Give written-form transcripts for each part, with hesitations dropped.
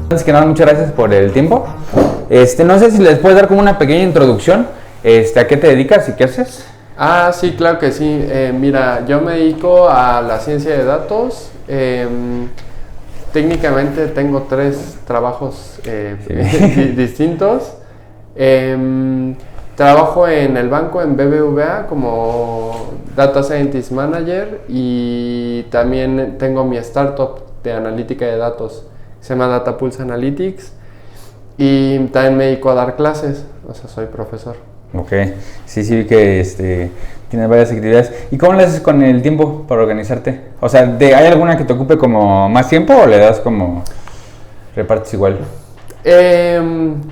Antes que nada, muchas gracias por el tiempo. No sé si les puedes dar como una pequeña introducción, ¿a qué te dedicas y qué haces? Sí, claro que sí. Mira, yo me dedico a la ciencia de datos. Técnicamente tengo 3 trabajos distintos. Trabajo en el banco, en BBVA, como Data Scientist Manager, y también tengo mi startup de analítica de datos, se llama Data Pulse Analytics, y también me dedico a dar clases, o sea, soy profesor. Ok, sí vi que tienes varias actividades. ¿Y cómo le haces con el tiempo para organizarte? O sea, ¿hay alguna que te ocupe como más tiempo o le das como repartes igual?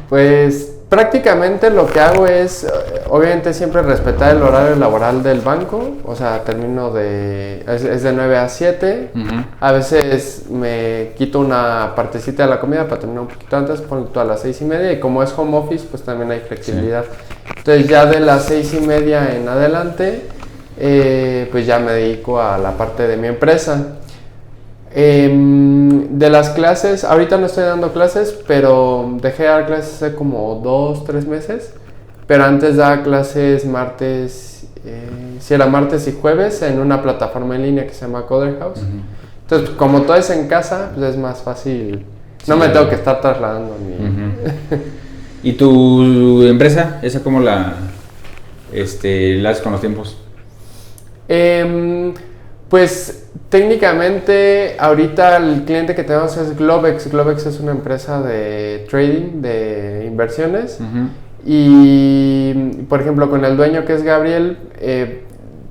Pues prácticamente lo que hago es, obviamente siempre respetar el horario laboral del banco, o sea, es de 9 a 7, a veces me quito una partecita de la comida para terminar un poquito antes, pongo a las 6:30, y como es home office, pues también hay flexibilidad. Entonces ya de las 6:30 en adelante, pues ya me dedico a la parte de mi empresa. De las clases, ahorita no estoy dando clases, pero dejé de dar clases hace como 2-3 meses, pero antes daba clases martes, era martes y jueves en una plataforma en línea que se llama Coder House. Entonces, como todo es en casa, pues es más fácil, no me tengo que estar trasladando ni... ¿Y tu empresa, esa cómo la haces con los tiempos? Pues técnicamente ahorita el cliente que tenemos es Globex. Globex es una empresa de trading, de inversiones. Y por ejemplo con el dueño, que es Gabriel,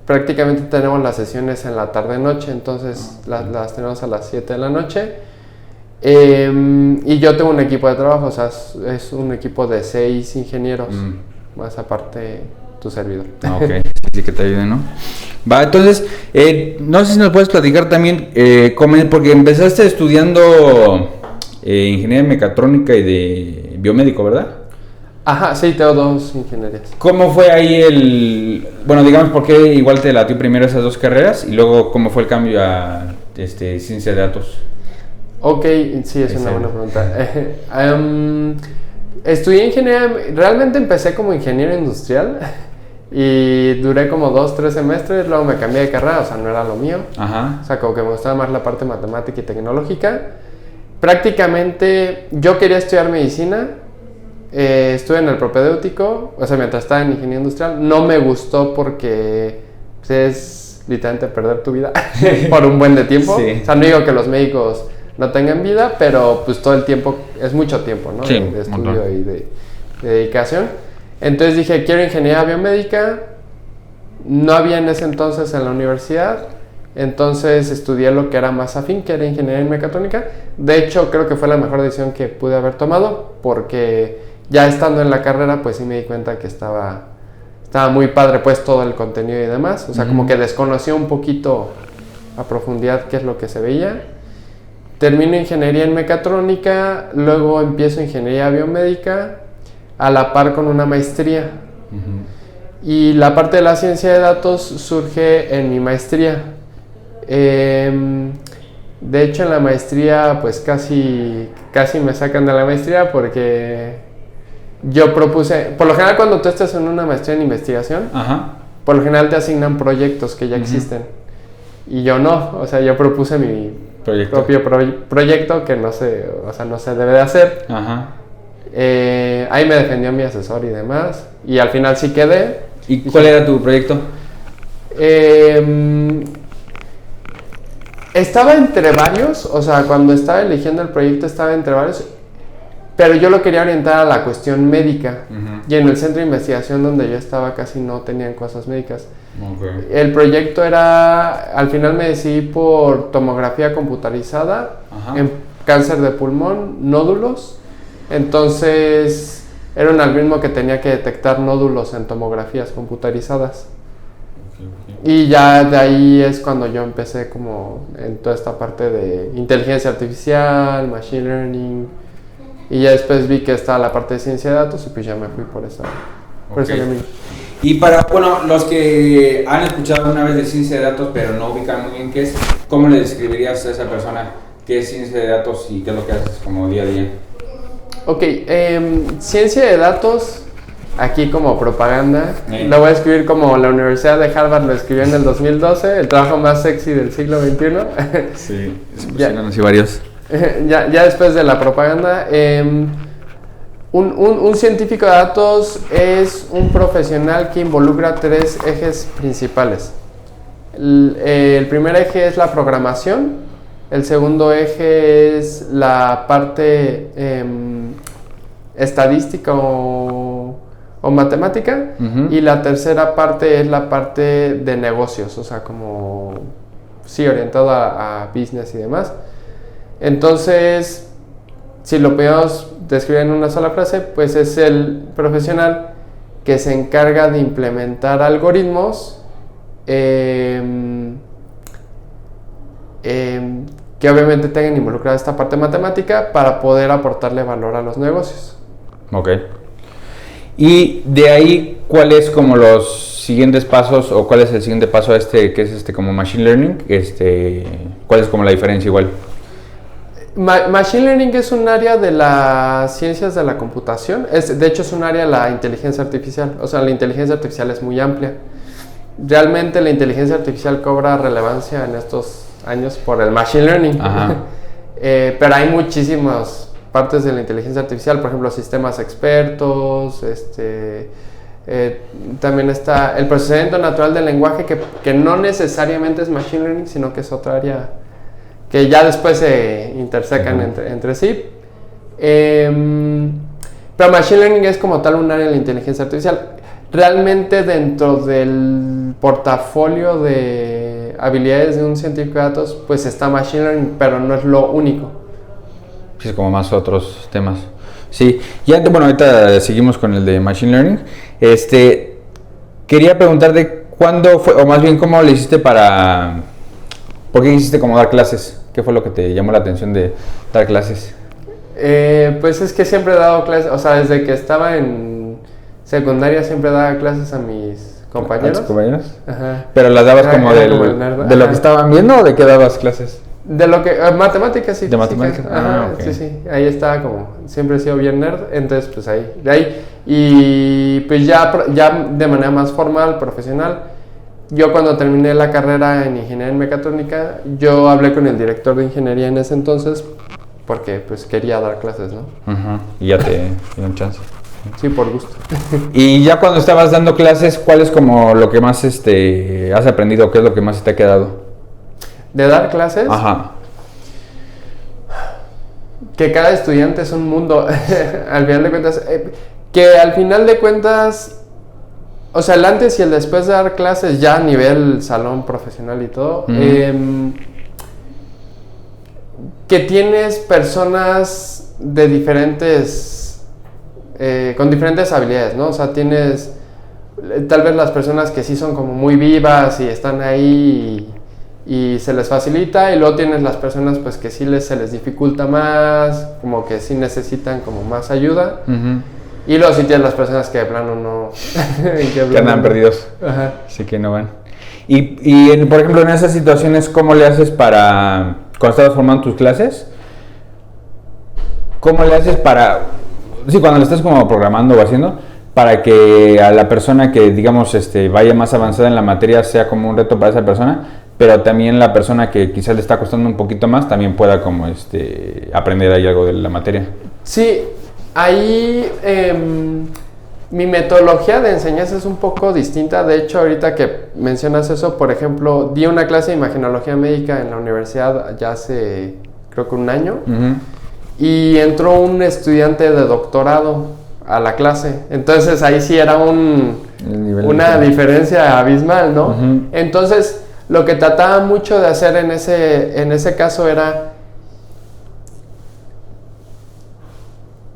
prácticamente tenemos las sesiones en la tarde-noche, entonces las tenemos a las 7 de la noche. Y yo tengo un equipo de trabajo, o sea, es un equipo de 6 ingenieros, más aparte tu servidor. Ok, sí que te ayude, ¿no? Va, entonces, no sé si nos puedes platicar también, porque empezaste estudiando ingeniería mecatrónica y de biomédico, ¿verdad? Ajá, sí, tengo 2 ingenierías. ¿Cómo fue ahí bueno, digamos, por qué igual te latió primero esas 2 carreras y luego cómo fue el cambio a ciencia de datos? Ok, sí, es una buena pregunta. Estudié ingeniería, realmente empecé como ingeniero industrial y duré como 2-3 semestres, luego me cambié de carrera, o sea, no era lo mío. O sea, como que me gustaba más la parte matemática y tecnológica. Prácticamente yo quería estudiar medicina, estuve en el propedéutico, o sea, mientras estaba en ingeniería industrial. No me gustó porque pues, es literalmente perder tu vida por un buen de tiempo. Sí. O sea, no digo que los médicos no tengan vida, pero pues todo el tiempo, es mucho tiempo, ¿no? Sí, de estudio y de dedicación. Entonces dije, quiero ingeniería biomédica. No había en ese entonces en la universidad, entonces estudié lo que era más afín, que era ingeniería en mecatrónica. De hecho, creo que fue la mejor decisión que pude haber tomado, porque ya estando en la carrera, pues sí me di cuenta que estaba muy padre pues todo el contenido y demás. O sea, como que desconocía un poquito a profundidad qué es lo que se veía. Termino ingeniería en mecatrónica, luego empiezo ingeniería biomédica a la par con una maestría. Y la parte de la ciencia de datos surge en mi maestría. De hecho, en la maestría pues casi me sacan de la maestría porque yo propuse, por lo general cuando tú estás en una maestría en investigación, por lo general te asignan proyectos que ya existen. Y yo no, o sea, yo propuse mi propio proyecto que no se debe de hacer. Ahí me defendió mi asesor y demás, y al final sí quedé. ¿Y cuál era tu proyecto? Estaba entre varios, o sea, cuando estaba eligiendo el proyecto estaba entre varios, pero yo lo quería orientar a la cuestión médica. Y en el centro de investigación donde yo estaba casi no tenían cosas médicas. El proyecto era, al final me decidí por tomografía computarizada en cáncer de pulmón, nódulos. Entonces era un algoritmo que tenía que detectar nódulos en tomografías computarizadas. Y ya de ahí es cuando yo empecé como en toda esta parte de inteligencia artificial, machine learning, y ya después vi que estaba la parte de ciencia de datos y pues ya me fui por ese camino. Y para, los que han escuchado una vez de ciencia de datos pero no ubican muy bien qué es, ¿cómo le describirías a esa persona ¿Qué es ciencia de datos y qué es lo que haces como día a día? Ok, ciencia de datos, aquí como propaganda, lo voy a escribir como la Universidad de Harvard lo escribió en el 2012, el trabajo más sexy del siglo XXI. Sí, se pusieron así varios. Ya después de la propaganda, un científico de datos es un profesional que involucra 3 ejes principales. El primer eje es la programación, el segundo eje es la parte estadística o matemática, y la tercera parte es la parte de negocios, o sea, como sí, orientado a business y demás. Entonces, si lo podemos describir en una sola frase, pues es el profesional que se encarga de implementar algoritmos que obviamente tengan involucrada esta parte matemática para poder aportarle valor a los negocios. Ok. Y de ahí, ¿cuál es como los siguientes pasos o cuál es el siguiente paso a que es como Machine Learning? ¿Cuál es como la diferencia igual? Machine Learning es un área de las ciencias de la computación. De hecho, es un área de la inteligencia artificial. O sea, la inteligencia artificial es muy amplia. Realmente la inteligencia artificial cobra relevancia en estos años por el Machine Learning. Pero hay muchísimas partes de la inteligencia artificial, por ejemplo, sistemas expertos, también está el procesamiento natural del lenguaje, que no necesariamente es Machine Learning, sino que es otra área que ya después se intersecan entre sí. Pero Machine Learning es como tal un área de la inteligencia artificial. Realmente dentro del portafolio de habilidades de un científico de datos, pues está Machine Learning, pero no es lo único. Es como más otros temas. Sí, y bueno, ahorita seguimos con el de Machine Learning. Quería preguntarte cuándo fue, o más bien cómo le hiciste ¿por qué hiciste como dar clases? ¿Qué fue lo que te llamó la atención de dar clases? Pues es que siempre he dado clases, o sea, desde que estaba en secundaria siempre daba clases a mis compañeros. ¿A tus compañeros? Ajá. ¿Pero las dabas como de lo que estaban viendo o de qué dabas clases? De lo que, matemáticas, sí. ¿De matemáticas? Okay. Sí, ahí estaba como, siempre he sido bien nerd, entonces pues de ahí, y pues ya de manera más formal, profesional, yo cuando terminé la carrera en ingeniería en mecatrónica, yo hablé con el director de ingeniería en ese entonces, porque pues quería dar clases, ¿no? Y ya te dieron chance. Sí, por gusto. Y ya cuando estabas dando clases, ¿cuál es como lo que más has aprendido? ¿Qué es lo que más te ha quedado? ¿De dar clases? Ajá. Que cada estudiante es un mundo, al final de cuentas. Que al final de cuentas, o sea, el antes y el después de dar clases, ya a nivel salón profesional y todo, que tienes personas de diferentes, con diferentes habilidades, ¿no? O sea, tienes tal vez las personas que sí son como muy vivas y están ahí y se les facilita, y luego tienes las personas pues que sí se les dificulta más, como que sí necesitan como más ayuda, y luego sí tienes las personas que de plano no que andan perdidos. Así que no van. Y por ejemplo en esas situaciones, ¿cómo le haces cuando estabas formando tus clases? ¿Cómo le haces cuando le estás como programando o haciendo, para que a la persona que digamos vaya más avanzada en la materia sea como un reto para esa persona, pero también la persona que quizás le está costando un poquito más también pueda como aprender ahí algo de la materia? Sí, ahí mi metodología de enseñanza es un poco distinta. De hecho, ahorita que mencionas eso, por ejemplo, di una clase de imagenología médica en la universidad ya hace creo que un año, y entró un estudiante de doctorado a la clase. Entonces ahí sí era una diferencia abismal, ¿no? Entonces lo que trataba mucho de hacer en ese caso era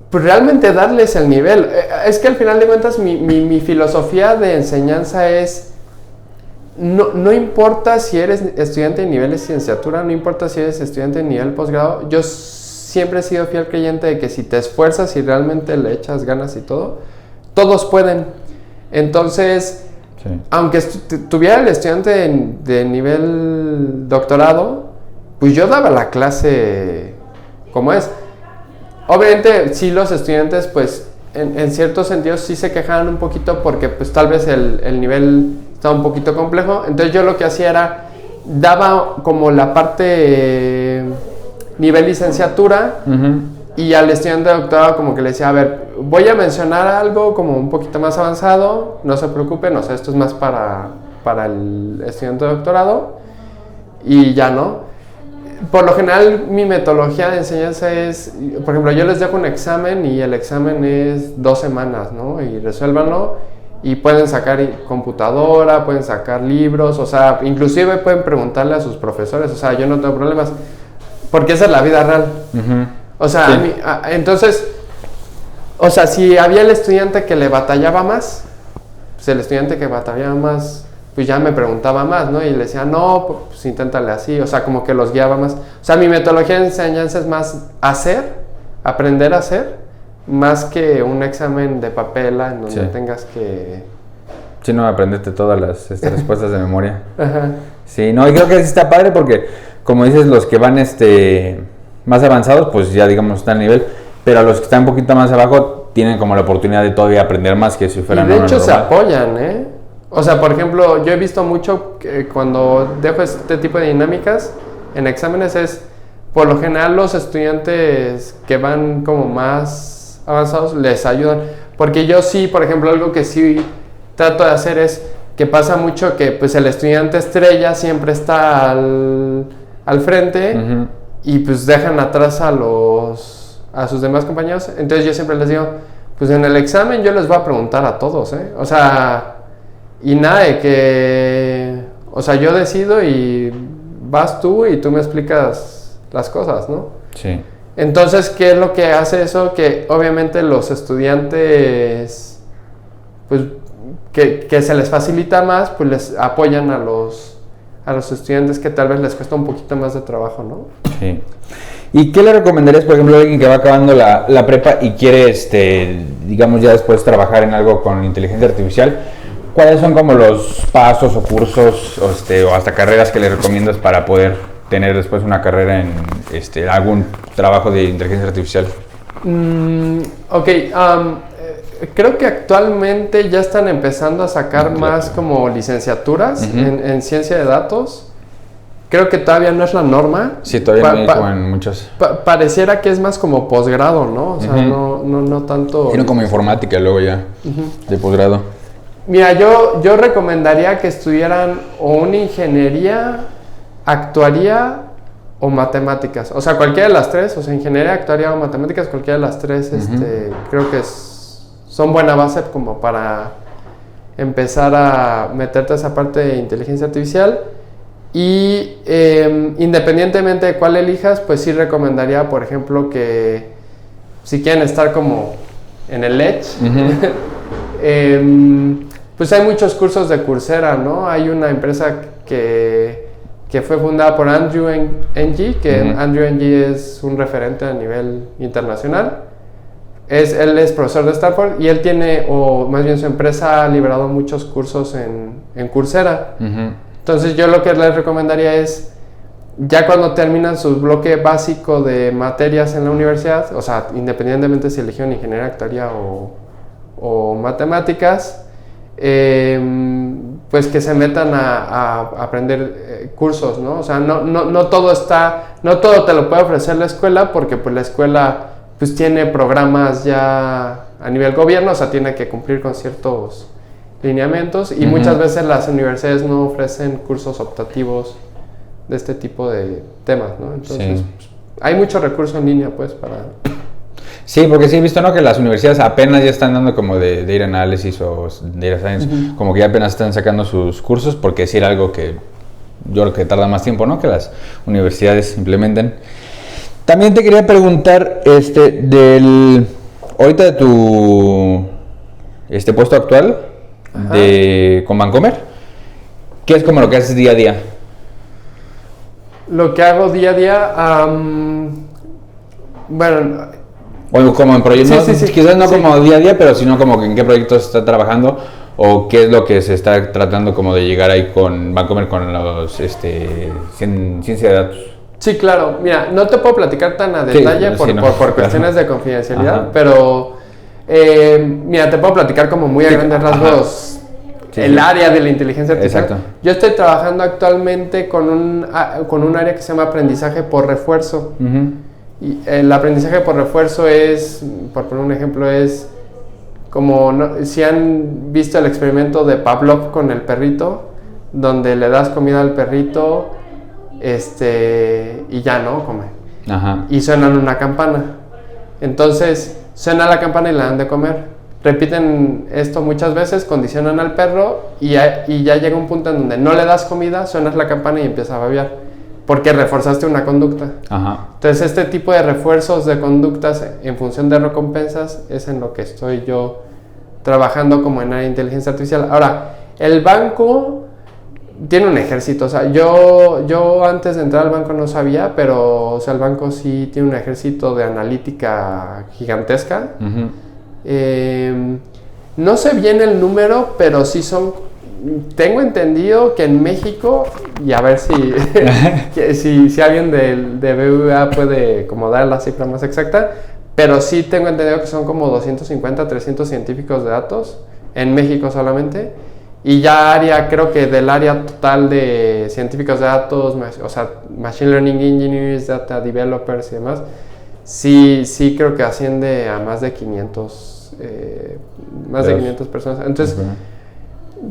pues realmente darles el nivel. Es que al final de cuentas mi filosofía de enseñanza es no importa si eres estudiante de nivel de licenciatura, no importa si eres estudiante de nivel posgrado, yo siempre he sido fiel creyente de que si te esfuerzas y realmente le echas ganas y todo, todos pueden. Entonces, aunque tuviera el estudiante de nivel doctorado, pues yo daba la clase como es. Obviamente sí los estudiantes pues en ciertos sentidos sí se quejaban un poquito porque pues tal vez el nivel estaba un poquito complejo. Entonces yo lo que hacía era, daba como la parte nivel licenciatura y al estudiante de doctorado como que le decía, a ver, voy a mencionar algo como un poquito más avanzado, no se preocupen, o sea, esto es más para el estudiante de doctorado y ya, ¿no? Por lo general, mi metodología de enseñanza es, por ejemplo, yo les dejo un examen y el examen es 2 semanas, ¿no? Y resuélvanlo y pueden sacar computadora, pueden sacar libros, o sea, inclusive pueden preguntarle a sus profesores, o sea, yo no tengo problemas, porque esa es la vida real. O sea, sí. Entonces, o sea, si había el estudiante que le batallaba más, pues el estudiante que batallaba más, pues ya me preguntaba más, ¿no? Y le decía, no, pues inténtale así, o sea, como que los guiaba más. O sea, mi metodología de enseñanza es más aprender a hacer, más que un examen de papela en donde tengas que... Sí, no, aprenderte todas las respuestas de memoria. Ajá. Sí, no, y creo que sí está padre porque, como dices, los que van más avanzados, pues ya digamos están a nivel, pero los que están un poquito más abajo tienen como la oportunidad de todavía aprender más que si fueran... Y de hecho se apoyan, ¿eh? O sea, por ejemplo, yo he visto mucho que cuando dejo este tipo de dinámicas en exámenes es, por lo general los estudiantes que van como más avanzados les ayudan. Porque yo sí, por ejemplo, algo que sí trato de hacer es que pasa mucho que pues el estudiante estrella siempre está al frente y pues dejan atrás a sus demás compañeros. Entonces yo siempre les digo, pues en el examen yo les voy a preguntar a todos, ¿eh? O sea... Y nada de que, o sea, yo decido y vas tú y tú me explicas las cosas, ¿no? Sí. Entonces, ¿qué es lo que hace eso? Que obviamente los estudiantes, pues, que se les facilita más, pues les apoyan a los estudiantes que tal vez les cuesta un poquito más de trabajo, ¿no? Sí. ¿Y qué le recomendarías, por ejemplo, a alguien que va acabando la prepa y quiere, digamos, ya después trabajar en algo con inteligencia artificial? ¿Cuáles son como los pasos o cursos o hasta carreras que le recomiendas para poder tener después una carrera en algún trabajo de inteligencia artificial? Creo que actualmente ya están empezando a sacar más como licenciaturas en ciencia de datos. Creo que todavía no es la norma. Sí, todavía no hay como en muchos. Pareciera que es más como posgrado, ¿no? O sea, no tanto... Sino como informática luego ya, de posgrado. Mira, yo recomendaría que estudiaran o una ingeniería, actuaría o matemáticas. O sea, cualquiera de las tres, o sea, ingeniería, actuaría o matemáticas, cualquiera de las tres, creo que son buena base como para empezar a meterte a esa parte de inteligencia artificial. Y independientemente de cuál elijas, pues sí recomendaría, por ejemplo, que si quieren estar como en el edge, pues hay muchos cursos de Coursera, ¿no? Hay una empresa que fue fundada por Andrew Ng, que Andrew Ng es un referente a nivel internacional. Él es profesor de Stanford y él tiene, o más bien su empresa ha liberado muchos cursos en Coursera. Entonces yo lo que les recomendaría es, ya cuando terminan su bloque básico de materias en la universidad, o sea, independientemente si eligieron ingeniería, actuaría o matemáticas, pues que se metan a aprender cursos, ¿no? O sea, no todo te lo puede ofrecer la escuela, porque pues la escuela pues tiene programas ya a nivel gobierno, o sea, tiene que cumplir con ciertos lineamientos y muchas veces las universidades no ofrecen cursos optativos de este tipo de temas, ¿no? Entonces, pues, hay mucho recurso en línea, pues, para... Sí, porque sí he visto, ¿no?, que las universidades apenas ya están dando como de data analysis o data science, como que ya apenas están sacando sus cursos, porque sí era algo que yo creo que tarda más tiempo, ¿no?, que las universidades implementen. También te quería preguntar, ahorita de tu puesto actual con Vancomer, ¿qué es como lo que haces día a día? Lo que hago día a día, bueno... O como en proyectos, quizás no como día a día, pero sino como en qué proyectos está trabajando o qué es lo que se está tratando como de llegar ahí con Vancomer, con los ciencia de datos. Sí, claro. Mira, no te puedo platicar tan a detalle por cuestiones de confidencialidad, pero mira, te puedo platicar como muy a grandes rasgos el área de la inteligencia artificial. Exacto. Yo estoy trabajando actualmente con un área que se llama aprendizaje por refuerzo. Y el aprendizaje por refuerzo es, por poner un ejemplo, es como si han visto el experimento de Pavlov con el perrito, donde le das comida al perrito y ya no come. Ajá. Y suenan una campana. Entonces suena la campana y le dan de comer. Repiten esto muchas veces, condicionan al perro y ya llega un punto en donde no le das comida, suenas la campana y empieza a babear, porque reforzaste una conducta. Ajá. Entonces este tipo de refuerzos de conductas en función de recompensas es en lo que estoy yo trabajando como en área de inteligencia artificial. Ahora, el banco tiene un ejército, o sea, yo antes de entrar al banco no sabía, pero o sea, el banco sí tiene un ejército de analítica gigantesca. No sé bien el número, pero sí tengo entendido que en México, y a ver si alguien de BBVA puede como dar la cifra más exacta, pero sí tengo entendido que son como 250, 300 científicos de datos en México solamente. Y ya creo que del área total de científicos de datos, o sea, Machine Learning Engineers, Data Developers y demás, sí creo que asciende a más de 500 personas. Entonces,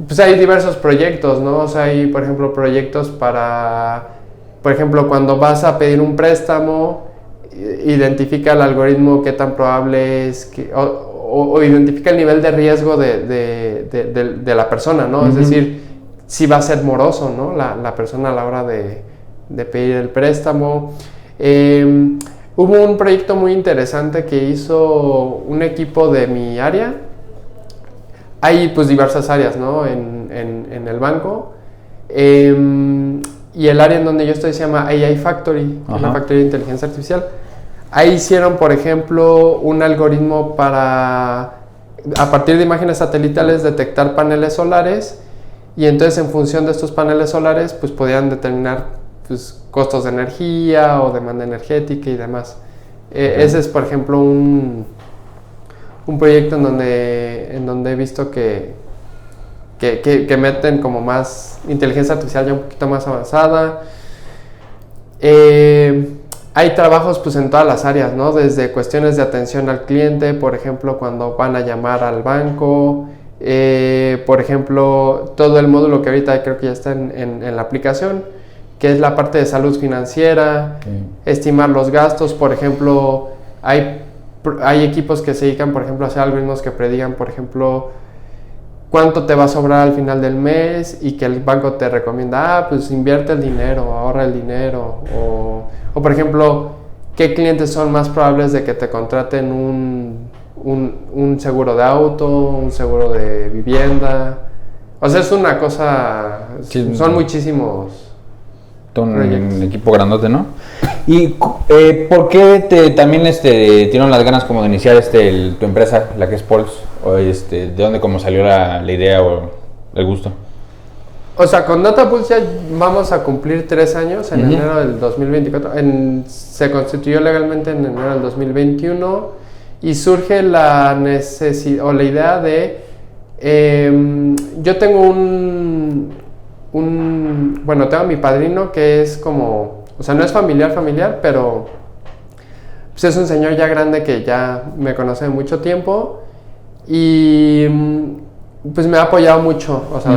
pues hay diversos proyectos, ¿no? O sea, hay, por ejemplo, proyectos por ejemplo, cuando vas a pedir un préstamo, identifica el algoritmo qué tan probable es que... O identifica el nivel de riesgo de la persona, ¿no? Es decir, si va a ser moroso, ¿no? La persona a la hora de pedir el préstamo. Hubo un proyecto muy interesante que hizo un equipo de mi área. Hay pues diversas áreas, ¿no? En el banco. Y el área en donde yo estoy se llama AI Factory, que es la factoría de inteligencia artificial. Ahí hicieron, por ejemplo, un algoritmo para, a partir de imágenes satelitales, detectar paneles solares, y entonces en función de estos paneles solares pues podían determinar pues, costos de energía o demanda energética y demás. Ese es, por ejemplo, un proyecto en donde he visto que meten como más inteligencia artificial ya un poquito más avanzada. Hay trabajos pues en todas las áreas, ¿no? Desde cuestiones de atención al cliente, por ejemplo, cuando van a llamar al banco, por ejemplo, todo el módulo que ahorita creo que ya está en la aplicación, que es la parte de salud financiera, estimar los gastos. Por ejemplo, hay equipos que se dedican, por ejemplo, a hacer algoritmos que predigan, por ejemplo, cuánto te va a sobrar al final del mes, y que el banco te recomienda, pues invierte el dinero, ahorra el dinero, o por ejemplo, qué clientes son más probables de que te contraten un seguro de auto, un seguro de vivienda. O sea, es una cosa, son muchísimos un equipo grandote, ¿no? ¿Y por qué también tuvieron las ganas como de iniciar tu empresa, la que es Pulse? O ¿de dónde como salió la idea o el gusto? O sea, con Datapulse ya vamos a cumplir 3 años en enero del 2024. Se constituyó legalmente en enero del 2021 y surge la necesidad o la idea de... yo tengo tengo a mi padrino que es como... O sea, no es familiar, pero pues es un señor ya grande que ya me conoce de mucho tiempo y... pues me ha apoyado mucho, o sea,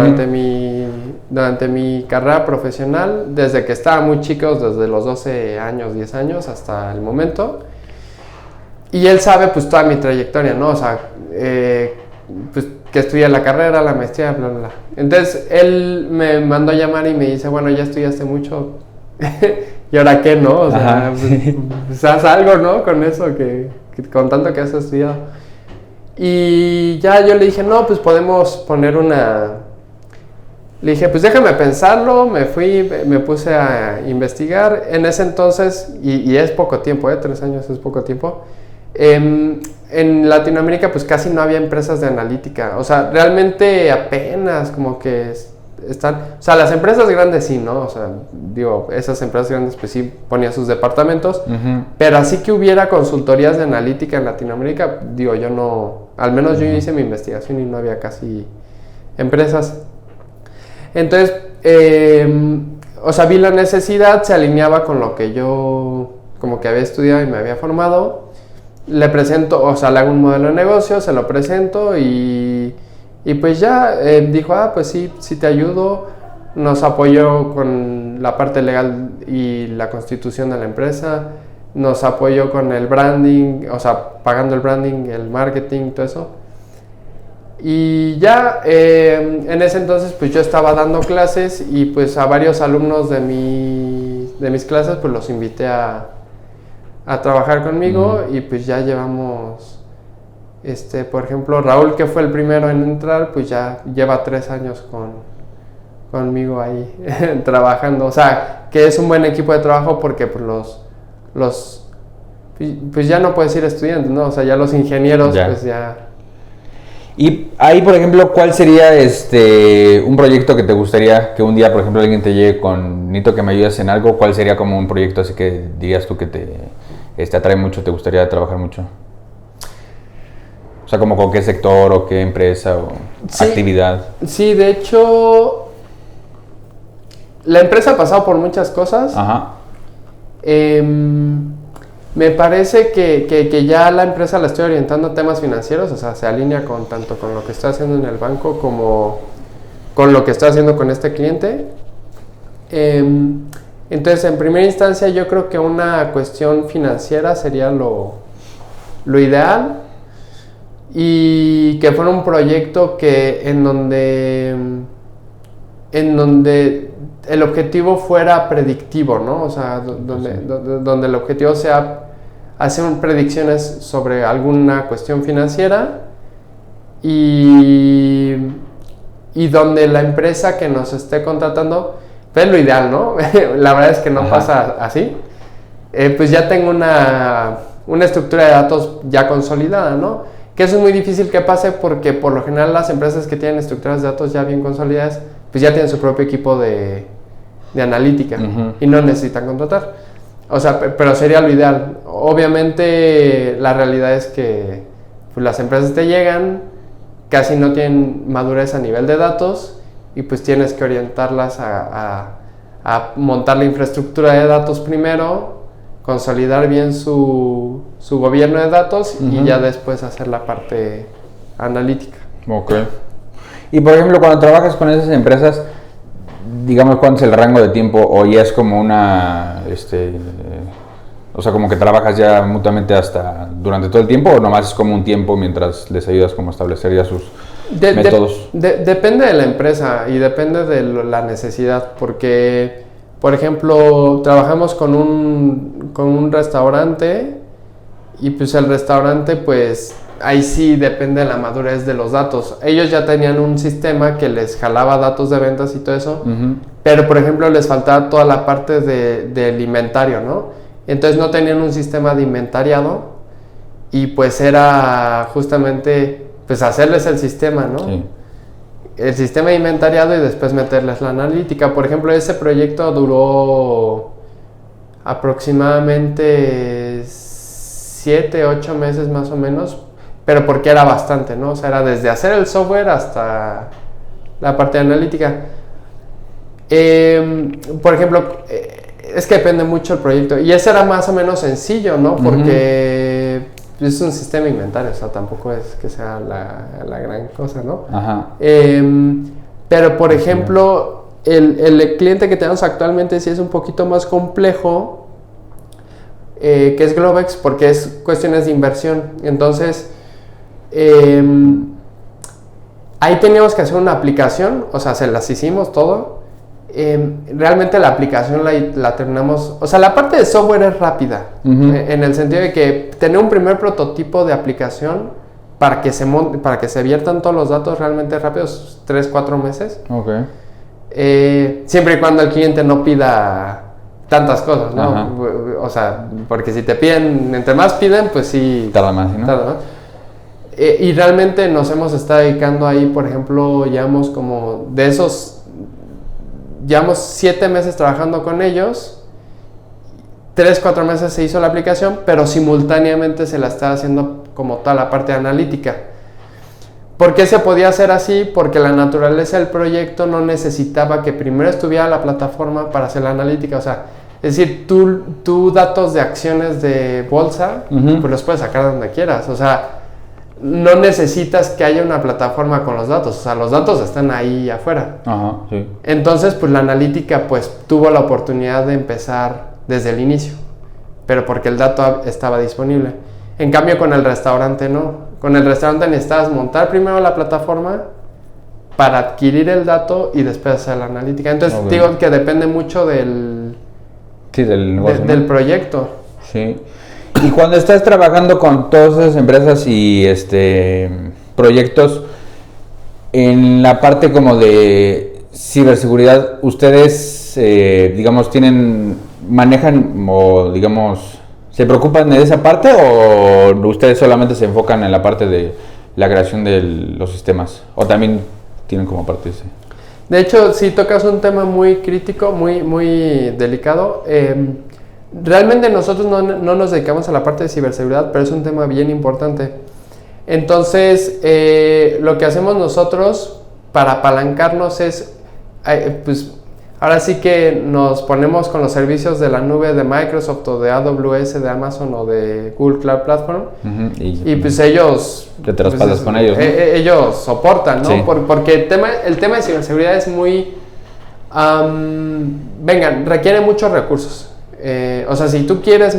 durante mi carrera profesional, desde que estaba muy chico, desde los 12 años, 10 años hasta el momento. Y él sabe pues toda mi trayectoria, ¿no? O sea, pues que estudié la carrera, la maestría, bla, bla, bla. Entonces él me mandó a llamar y me dice, bueno, ya estudiaste mucho, ¿y ahora qué, no? O sea, pues haz algo, ¿no? Con eso, que con tanto que has estudiado. Y ya yo le dije, no, pues podemos poner Le dije, pues déjame pensarlo, me puse a investigar. En ese entonces, y es poco tiempo, 3 años es poco tiempo, en Latinoamérica pues casi no había empresas de analítica. O sea, realmente apenas como que están... O sea, las empresas grandes sí, ¿no? O sea, digo, esas empresas grandes pues sí ponían sus departamentos, pero así que hubiera consultorías de analítica en Latinoamérica, digo, yo no... Al menos yo hice mi investigación y no había casi empresas. Entonces, o sea, vi la necesidad, se alineaba con lo que yo como que había estudiado y me había formado. Le presento, o sea, le hago un modelo de negocio, se lo presento y pues ya dijo, pues sí te ayudo. Nos apoyó con la parte legal y la constitución de la empresa. Nos apoyó con el branding, o sea, pagando el branding, el marketing, todo eso. Y ya en ese entonces pues yo estaba dando clases y pues a varios alumnos de mis clases pues los invité a trabajar conmigo y pues ya llevamos, por ejemplo, Raúl, que fue el primero en entrar, pues ya lleva 3 años conmigo ahí trabajando. O sea, que es un buen equipo de trabajo porque pues pues ya no puedes ir estudiantes, ¿no? O sea, ya los ingenieros pues ya... Y ahí, por ejemplo, ¿cuál sería un proyecto que te gustaría que un día, por ejemplo, alguien te llegue con necesito que me ayudes en algo? ¿Cuál sería como un proyecto así que dirías tú que te atrae mucho, te gustaría trabajar mucho? O sea, como con qué sector o qué empresa o actividad. Sí, de hecho, la empresa ha pasado por muchas cosas. Ajá. Me parece que ya la empresa la estoy orientando a temas financieros, o sea, se alinea tanto con lo que estoy haciendo en el banco como con lo que estoy haciendo con este cliente. Entonces, en primera instancia, yo creo que una cuestión financiera sería lo ideal y que fuera un proyecto en donde el objetivo fuera predictivo, ¿no? O sea, donde el objetivo sea hacer predicciones sobre alguna cuestión financiera y donde la empresa que nos esté contratando, es lo ideal, ¿no? La verdad es que no pasa así. Pues ya tengo una estructura de datos ya consolidada, ¿no? Que eso es muy difícil que pase porque por lo general las empresas que tienen estructuras de datos ya bien consolidadas, pues ya tienen su propio equipo de analítica y no necesitan contratar. O sea, pero sería lo ideal. Obviamente la realidad es que pues, las empresas te llegan, casi no tienen madurez a nivel de datos y pues tienes que orientarlas a montar la infraestructura de datos primero, consolidar bien su gobierno de datos y ya después hacer la parte analítica. Ok. Y por ejemplo, cuando trabajas con esas empresas, digamos, ¿cuánto es el rango de tiempo? ¿O ya es como o sea, como que trabajas ya mutuamente hasta durante todo el tiempo? ¿O nomás es como un tiempo mientras les ayudas como a establecer ya sus métodos? Depende de la empresa y depende de la necesidad. Porque, por ejemplo, trabajamos con un restaurante y pues el restaurante, pues ahí sí depende de la madurez de los datos. Ellos ya tenían un sistema que les jalaba datos de ventas y todo eso, pero por ejemplo les faltaba toda la parte del inventario, ¿no? Entonces no tenían un sistema de inventariado y pues era justamente pues hacerles el sistema, ¿no? Sí. El sistema de inventariado y después meterles la analítica. Por ejemplo, ese proyecto duró aproximadamente 7, 8 meses más o menos, pero porque era bastante, ¿no? O sea, era desde hacer el software hasta la parte de analítica. Por ejemplo, es que depende mucho el proyecto. Y ese era más o menos sencillo, ¿no? Porque es un sistema de inventario, o sea, tampoco es que sea la gran cosa, ¿no? Ajá. Pero, por ejemplo, el cliente que tenemos actualmente sí es un poquito más complejo, que es Globex, porque es cuestiones de inversión. Entonces, ahí teníamos que hacer una aplicación, o sea, se las hicimos todo. Realmente la aplicación la terminamos, o sea, la parte de software es rápida, en el sentido de que tener un primer prototipo de aplicación para que se viertan todos los datos realmente rápidos, 3-4 meses. Siempre y cuando el cliente no pida tantas cosas, ¿no? Ajá. O sea, porque si te piden, entre más piden, pues sí tarda más, ¿no? Tarda más. Y realmente nos hemos estado dedicando ahí, por ejemplo, llevamos como de esos llevamos 7 meses trabajando con ellos, 3-4 meses se hizo la aplicación, pero simultáneamente se la estaba haciendo como toda la parte analítica. ¿Por qué se podía hacer así? Porque la naturaleza del proyecto no necesitaba que primero estuviera la plataforma para hacer la analítica. O sea, es decir, tú datos de acciones de bolsa, pues los puedes sacar donde quieras. O sea, no necesitas que haya una plataforma con los datos. O sea, los datos están ahí afuera. Ajá, sí. Entonces, pues la analítica pues tuvo la oportunidad de empezar desde el inicio. Pero porque el dato estaba disponible. En cambio, con el restaurante no. Con el restaurante necesitas montar primero la plataforma para adquirir el dato y después hacer la analítica. Entonces, digo que depende mucho del negocio, del proyecto. Sí. Y cuando estás trabajando con todas esas empresas y proyectos, en la parte como de ciberseguridad, ¿ustedes, digamos, manejan o, digamos, se preocupan de esa parte o ustedes solamente se enfocan en la parte de la creación de los sistemas? ¿O también tienen como parte ese? De hecho, sí tocas un tema muy crítico, muy delicado. Realmente nosotros no nos dedicamos a la parte de ciberseguridad, pero es un tema bien importante. Entonces, lo que hacemos nosotros para apalancarnos es, pues, ahora sí que nos ponemos con los servicios de la nube de Microsoft o de AWS, de Amazon o de Google Cloud Platform. Y pues ellos... Te respaldas con ellos, ¿no? Ellos soportan, ¿no? Sí. Porque el tema de ciberseguridad es muy... requiere muchos recursos. O sea, si tú quieres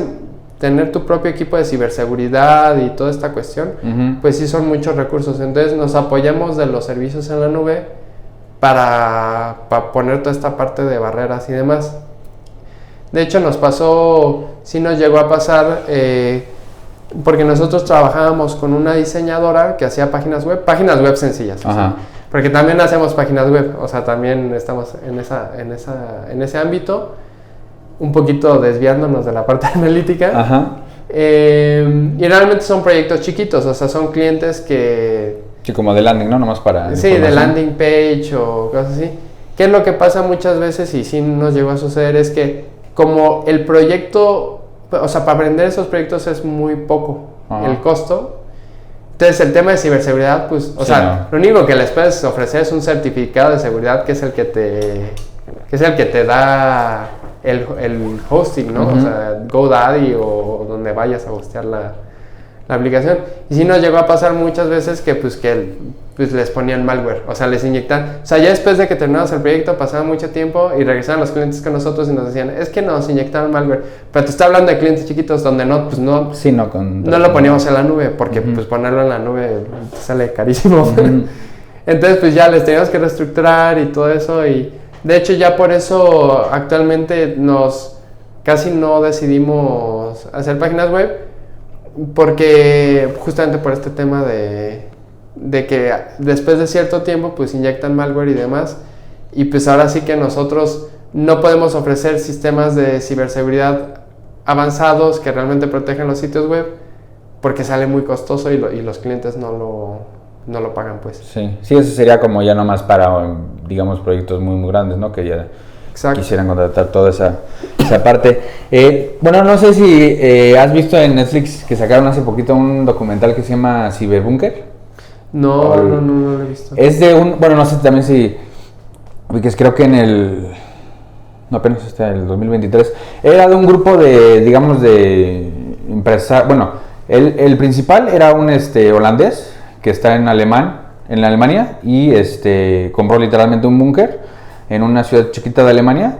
tener tu propio equipo de ciberseguridad y toda esta cuestión, pues sí son muchos recursos. Entonces nos apoyamos de los servicios en la nube para poner toda esta parte de barreras y demás. De hecho nos llegó a pasar, porque nosotros trabajábamos con una diseñadora que hacía páginas web sencillas. O sea, porque también hacemos páginas web, o sea, también estamos en ese ámbito, un poquito desviándonos de la parte analítica. Y realmente son proyectos chiquitos, o sea, son clientes que... Sí, como de landing, ¿no? Nomás para... Sí, de landing page o cosas así. ¿Qué es lo que pasa muchas veces y sí nos llegó a suceder? Es que como el proyecto, o sea, para vender esos proyectos es muy poco el costo. Entonces el tema de ciberseguridad, pues, o sea, lo único que les puedes ofrecer es un certificado de seguridad que es el que te da el hosting, ¿no? O sea, GoDaddy o donde vayas a hostear la aplicación. Y sí nos llegó a pasar muchas veces que les ponían malware, o sea, les inyectan, o sea, ya después de que terminamos el proyecto pasaba mucho tiempo y regresaban los clientes con nosotros y nos decían, es que nos inyectaron malware, pero te está hablando de clientes chiquitos donde no lo poníamos en la nube, porque pues ponerlo en la nube sale carísimo. Entonces pues ya les teníamos que reestructurar y todo eso, y de hecho ya por eso actualmente casi no decidimos hacer páginas web, porque justamente por este tema de que después de cierto tiempo pues inyectan malware y demás, y pues ahora sí que nosotros no podemos ofrecer sistemas de ciberseguridad avanzados que realmente protejan los sitios web porque sale muy costoso y los clientes no lo pagan, pues. Sí, eso sería como ya nomás para, digamos, proyectos muy, muy grandes, ¿no? Que ya quisieran contratar toda esa parte. Bueno, no sé si has visto en Netflix que sacaron hace poquito un documental que se llama Cyberbunker. No lo he visto. Es de bueno, no sé también si, porque creo que apenas está el 2023, era de un grupo de, digamos, de empresarios. Bueno, el principal era un holandés que está en Alemania y compró literalmente un búnker en una ciudad chiquita de Alemania,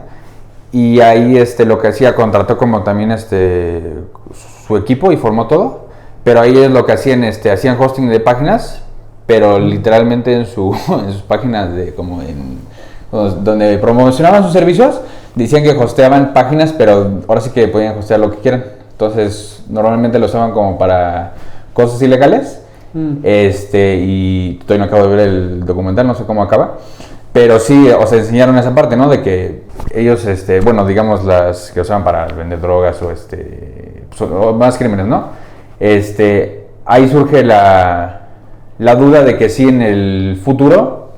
y ahí lo que hacía, contrató como también su equipo y formó todo, pero ahí es lo que hacían, hacían hosting de páginas, pero literalmente en sus páginas donde promocionaban sus servicios, decían que hosteaban páginas, pero ahora sí que podían hostear lo que quieran. Entonces normalmente lo usaban como para cosas ilegales. Y todavía no acabo de ver el documental, no sé cómo acaba, pero sí, o sea, enseñaron esa parte, ¿no? De que ellos, bueno, digamos las que usaban para vender drogas o más crímenes, ¿no? Ahí surge la duda de que sí en el futuro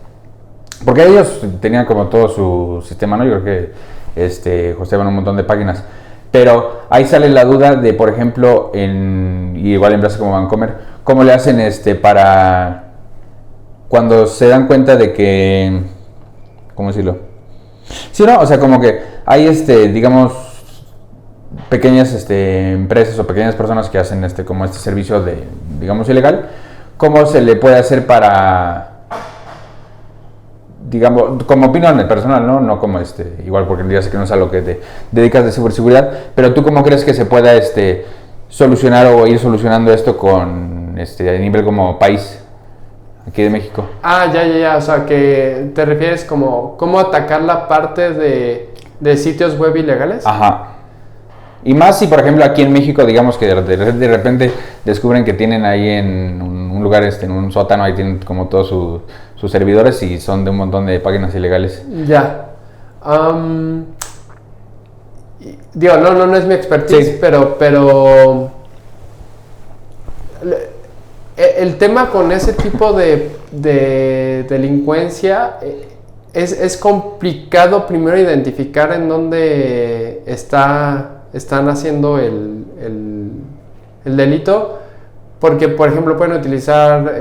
Porque ellos tenían como todo su sistema, ¿no? Yo creo que hosteaban un montón de páginas. Pero ahí sale la duda de, por ejemplo, y igual en empresas como Vancomer, ¿cómo le hacen para cuando se dan cuenta de que, ¿cómo decirlo? Sí, ¿no? O sea, como que hay, digamos, pequeñas empresas o pequeñas personas que hacen como este servicio de, digamos, ilegal. ¿Cómo se le puede hacer para, digamos, como opinión personal, no como igual, porque ya sé que no es a lo que te dedicas de ciberseguridad, pero tú cómo crees que se pueda solucionar o ir solucionando esto con a nivel como país aquí de México? Ya, o sea, que te refieres como cómo atacar la parte de sitios web ilegales. Ajá. Y más si, por ejemplo, aquí en México, digamos que de repente descubren que tienen ahí en un lugar, en un sótano, ahí tienen como todos sus servidores y son de un montón de páginas ilegales. Ya. Digo, no es mi expertise, sí. pero el tema con ese tipo de delincuencia es complicado primero identificar en dónde están haciendo el delito, porque por ejemplo pueden utilizar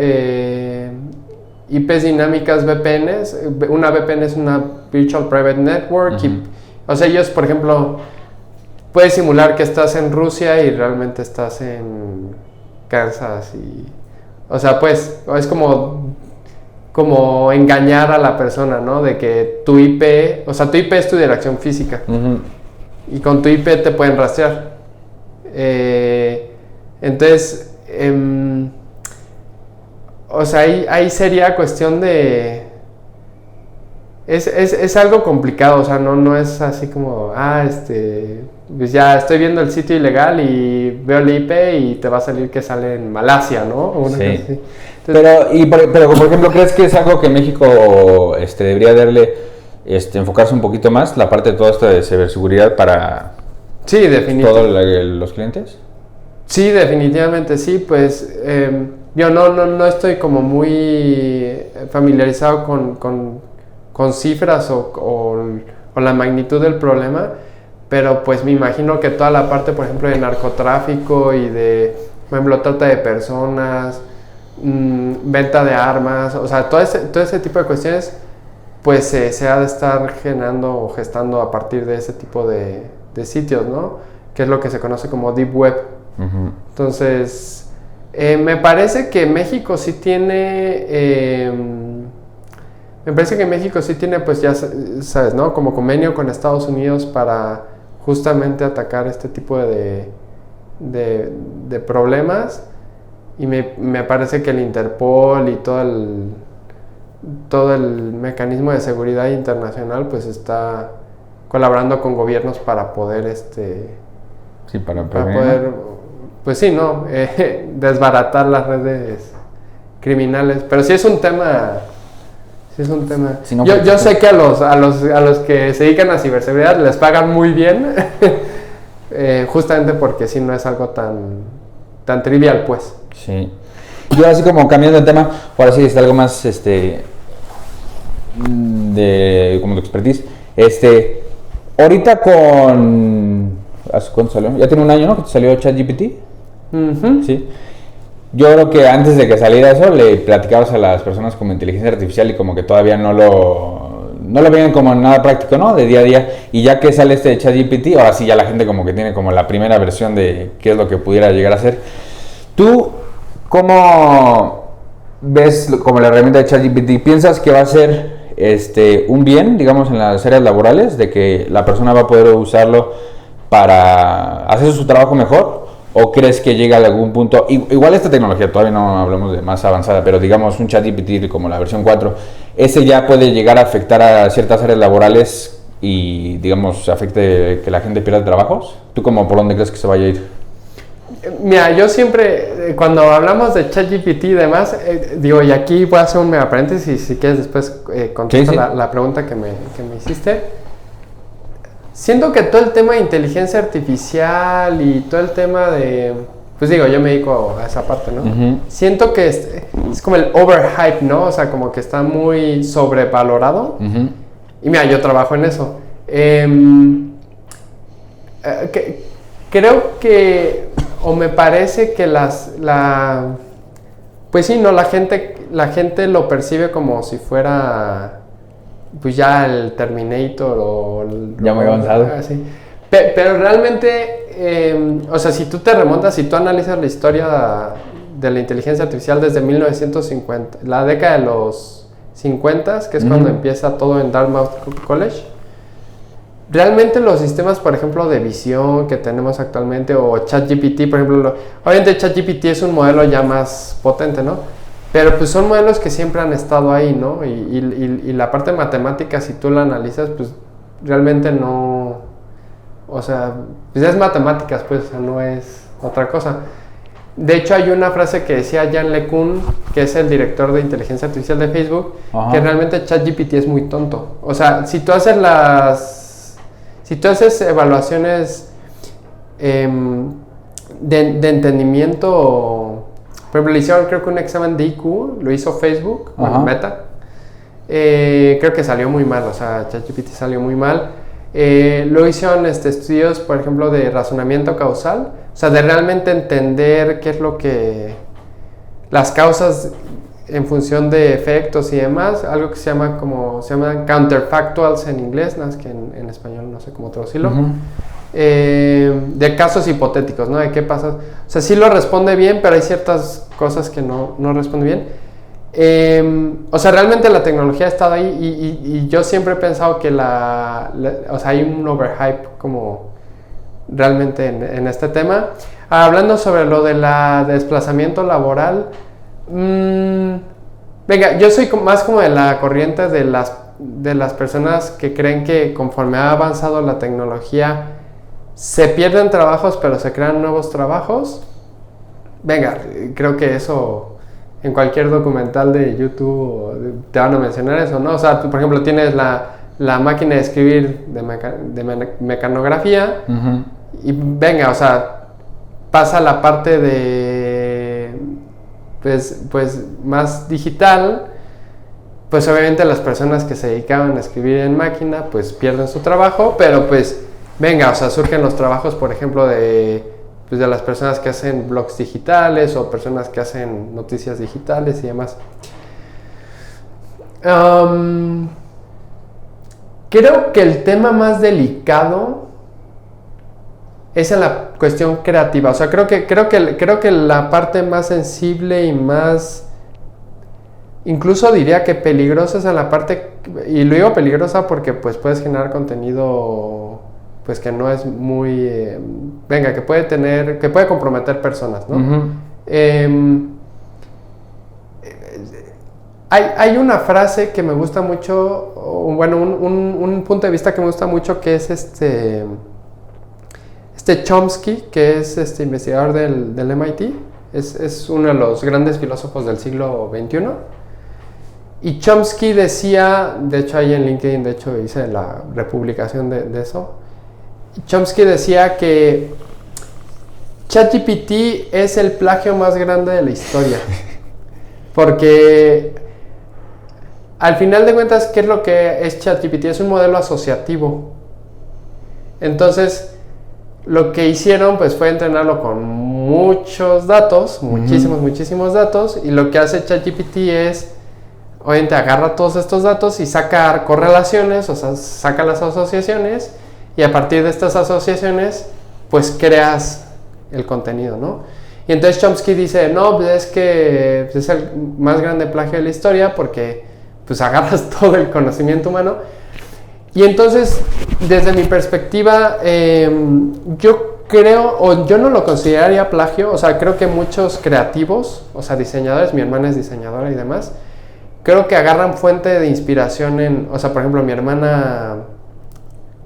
IPs dinámicas, VPNs. Una VPN es una Virtual Private Network. Uh-huh. O sea, ellos, por ejemplo, puedes simular que estás en Rusia y realmente estás en Kansas. O sea, pues es como engañar a la persona, ¿no? De que tu IP, o sea, tu IP es tu dirección física. Uh-huh. Y con tu IP te pueden rastrear. Entonces, o sea, ahí sería cuestión de... Es algo complicado, o sea, no es así como, pues ya estoy viendo el sitio ilegal y veo el IP y te va a salir que sale en Malasia, ¿no? O una sí. cosa así. Entonces, pero, por ejemplo, ¿crees que es algo que México debería darle, enfocarse un poquito más, la parte de todo esto de ciberseguridad para sí, definitivamente. todos los clientes? Sí, definitivamente sí, pues yo no estoy como muy familiarizado con cifras o la magnitud del problema, pero pues me imagino que toda la parte, por ejemplo, de narcotráfico y de, por ejemplo, trata de personas, venta de armas, o sea, todo ese tipo de cuestiones, pues se ha de estar generando o gestando a partir de ese tipo de sitios, ¿no? Que es lo que se conoce como Deep Web. Uh-huh. Entonces, me parece que México sí tiene... pues ya sabes, ¿no? Como convenio con Estados Unidos para justamente atacar este tipo de problemas. Y me parece que el Interpol y todo el mecanismo de seguridad internacional pues está colaborando con gobiernos para poder sí, para poder, pues sí, ¿no? Desbaratar las redes criminales. Pero sí es un tema... Sí, no, yo sé que a los que se dedican a ciberseguridad les pagan muy bien, justamente porque sí no es algo tan trivial, pues. Sí. Yo así como cambiando de tema, ahora sí está algo más de como tu expertise. Ahorita ¿hace cuánto salió? Ya tiene un año, ¿no? Que te salió ChatGPT. Uh-huh. Sí. Yo creo que antes de que saliera eso, le platicabas a las personas como inteligencia artificial y como que todavía no lo veían como nada práctico, ¿no? De día a día. Y ya que sale de ChatGPT, ahora sí ya la gente como que tiene como la primera versión de qué es lo que pudiera llegar a ser. ¿Tú cómo ves como la herramienta de ChatGPT? ¿Piensas que va a ser un bien, digamos, en las áreas laborales? ¿De que la persona va a poder usarlo para hacer su trabajo mejor? ¿O crees que llega a algún punto? Igual esta tecnología, todavía no hablamos de más avanzada, pero digamos un ChatGPT como la versión 4, ese ya puede llegar a afectar a ciertas áreas laborales y, digamos, afecte que la gente pierda trabajos. ¿Tú como por dónde crees que se vaya a ir? Mira, yo siempre, cuando hablamos de ChatGPT y demás, digo, y aquí voy a hacer un mega paréntesis, si quieres después contesto sí. la pregunta que me hiciste. Siento que todo el tema de inteligencia artificial y todo el tema de... Pues digo, yo me dedico a esa parte, ¿no? Uh-huh. Siento que es como el overhype, ¿no? O sea, como que está muy sobrevalorado. Y mira, yo trabajo en eso. Creo que, o me parece que pues sí, no, la gente lo percibe como si fuera, pues ya el Terminator o ya muy avanzado. Así. Pero realmente, o sea, si tú te remontas, si tú analizas la historia de la inteligencia artificial desde 1950, la década de los 50, que es cuando empieza todo en Dartmouth College, realmente los sistemas, por ejemplo, de visión que tenemos actualmente, o ChatGPT, por ejemplo, obviamente ChatGPT es un modelo ya más potente, ¿no? Pero pues son modelos que siempre han estado ahí, ¿no? Y la parte matemática, si tú la analizas, pues realmente no... O sea, pues es matemáticas, pues, o sea, no es otra cosa. De hecho, hay una frase que decía Yann LeCun, que es el director de inteligencia artificial de Facebook, que realmente ChatGPT es muy tonto. O sea, si tú haces evaluaciones de entendimiento, por ejemplo, le hicieron creo que un examen de IQ, lo hizo Facebook, bueno, Meta, creo que salió muy mal, o sea, ChatGPT salió muy mal. Lo hicieron estudios, por ejemplo, de razonamiento causal, o sea, de realmente entender qué es lo que... las causas en función de efectos y demás, algo que se llama counterfactuals en inglés, nada más que en español no sé cómo traducirlo, de casos hipotéticos, ¿no? De qué pasa, o sea, sí lo responde bien, pero hay ciertas cosas que no responde bien. O sea, realmente la tecnología ha estado ahí y yo siempre he pensado que o sea, hay un overhype como realmente en este tema. Hablando sobre lo de la desplazamiento laboral, venga, yo soy más como de la corriente de las personas que creen que conforme ha avanzado la tecnología se pierden trabajos pero se crean nuevos trabajos. Venga, creo que eso en cualquier documental de YouTube te van a mencionar eso, ¿no? O sea, tú, por ejemplo, tienes la máquina de escribir de mecanografía y venga, o sea, pasa la parte de pues más digital, pues obviamente las personas que se dedicaban a escribir en máquina pues pierden su trabajo, pero pues venga, o sea, surgen los trabajos, por ejemplo, de las personas que hacen blogs digitales o personas que hacen noticias digitales y demás. Creo que el tema más delicado es en la cuestión creativa. O sea, creo que la parte más sensible y más, incluso diría que peligrosa es en la parte, y lo digo peligrosa porque pues puedes generar contenido pues que no es muy, que puede comprometer personas, ¿no? Hay una frase que me gusta mucho, bueno, un punto de vista que me gusta mucho, que es Chomsky, que es investigador del MIT, es uno de los grandes filósofos del siglo XXI. Y Chomsky decía, de hecho ahí en LinkedIn, de hecho hice la republicación de eso, Chomsky decía que ChatGPT es el plagio más grande de la historia. Porque al final de cuentas, ¿qué es lo que es ChatGPT? Es un modelo asociativo. Entonces, lo que hicieron pues fue entrenarlo con muchos datos, muchísimos datos, y lo que hace ChatGPT es, obviamente agarra todos estos datos y saca correlaciones, o sea, saca las asociaciones, y a partir de estas asociaciones pues creas el contenido, ¿no? Y entonces Chomsky dice, no, pues es que es el más grande plagio de la historia porque pues agarras todo el conocimiento humano. Y entonces, desde mi perspectiva, yo creo, o yo no lo consideraría plagio, o sea, creo que muchos creativos, o sea, diseñadores, mi hermana es diseñadora y demás, creo que agarran fuente de inspiración o sea, por ejemplo, mi hermana,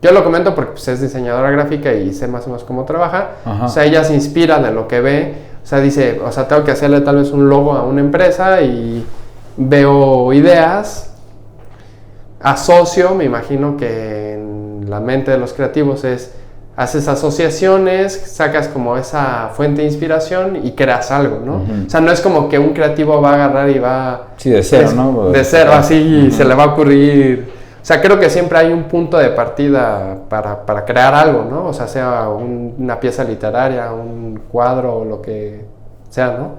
yo lo comento porque pues, es diseñadora gráfica y sé más o menos cómo trabaja. O sea, ella se inspira de lo que ve, o sea, dice, o sea, tengo que hacerle tal vez un logo a una empresa y veo ideas, asocio, me imagino que en la mente de los creativos es haces asociaciones, sacas como esa fuente de inspiración y creas algo, ¿no? O sea, no es como que un creativo va a agarrar y va... Sí, de cero, ¿no? De cero, así, y se le va a ocurrir... O sea, creo que siempre hay un punto de partida para crear algo, ¿no? O sea una pieza literaria, un cuadro o lo que sea, ¿no?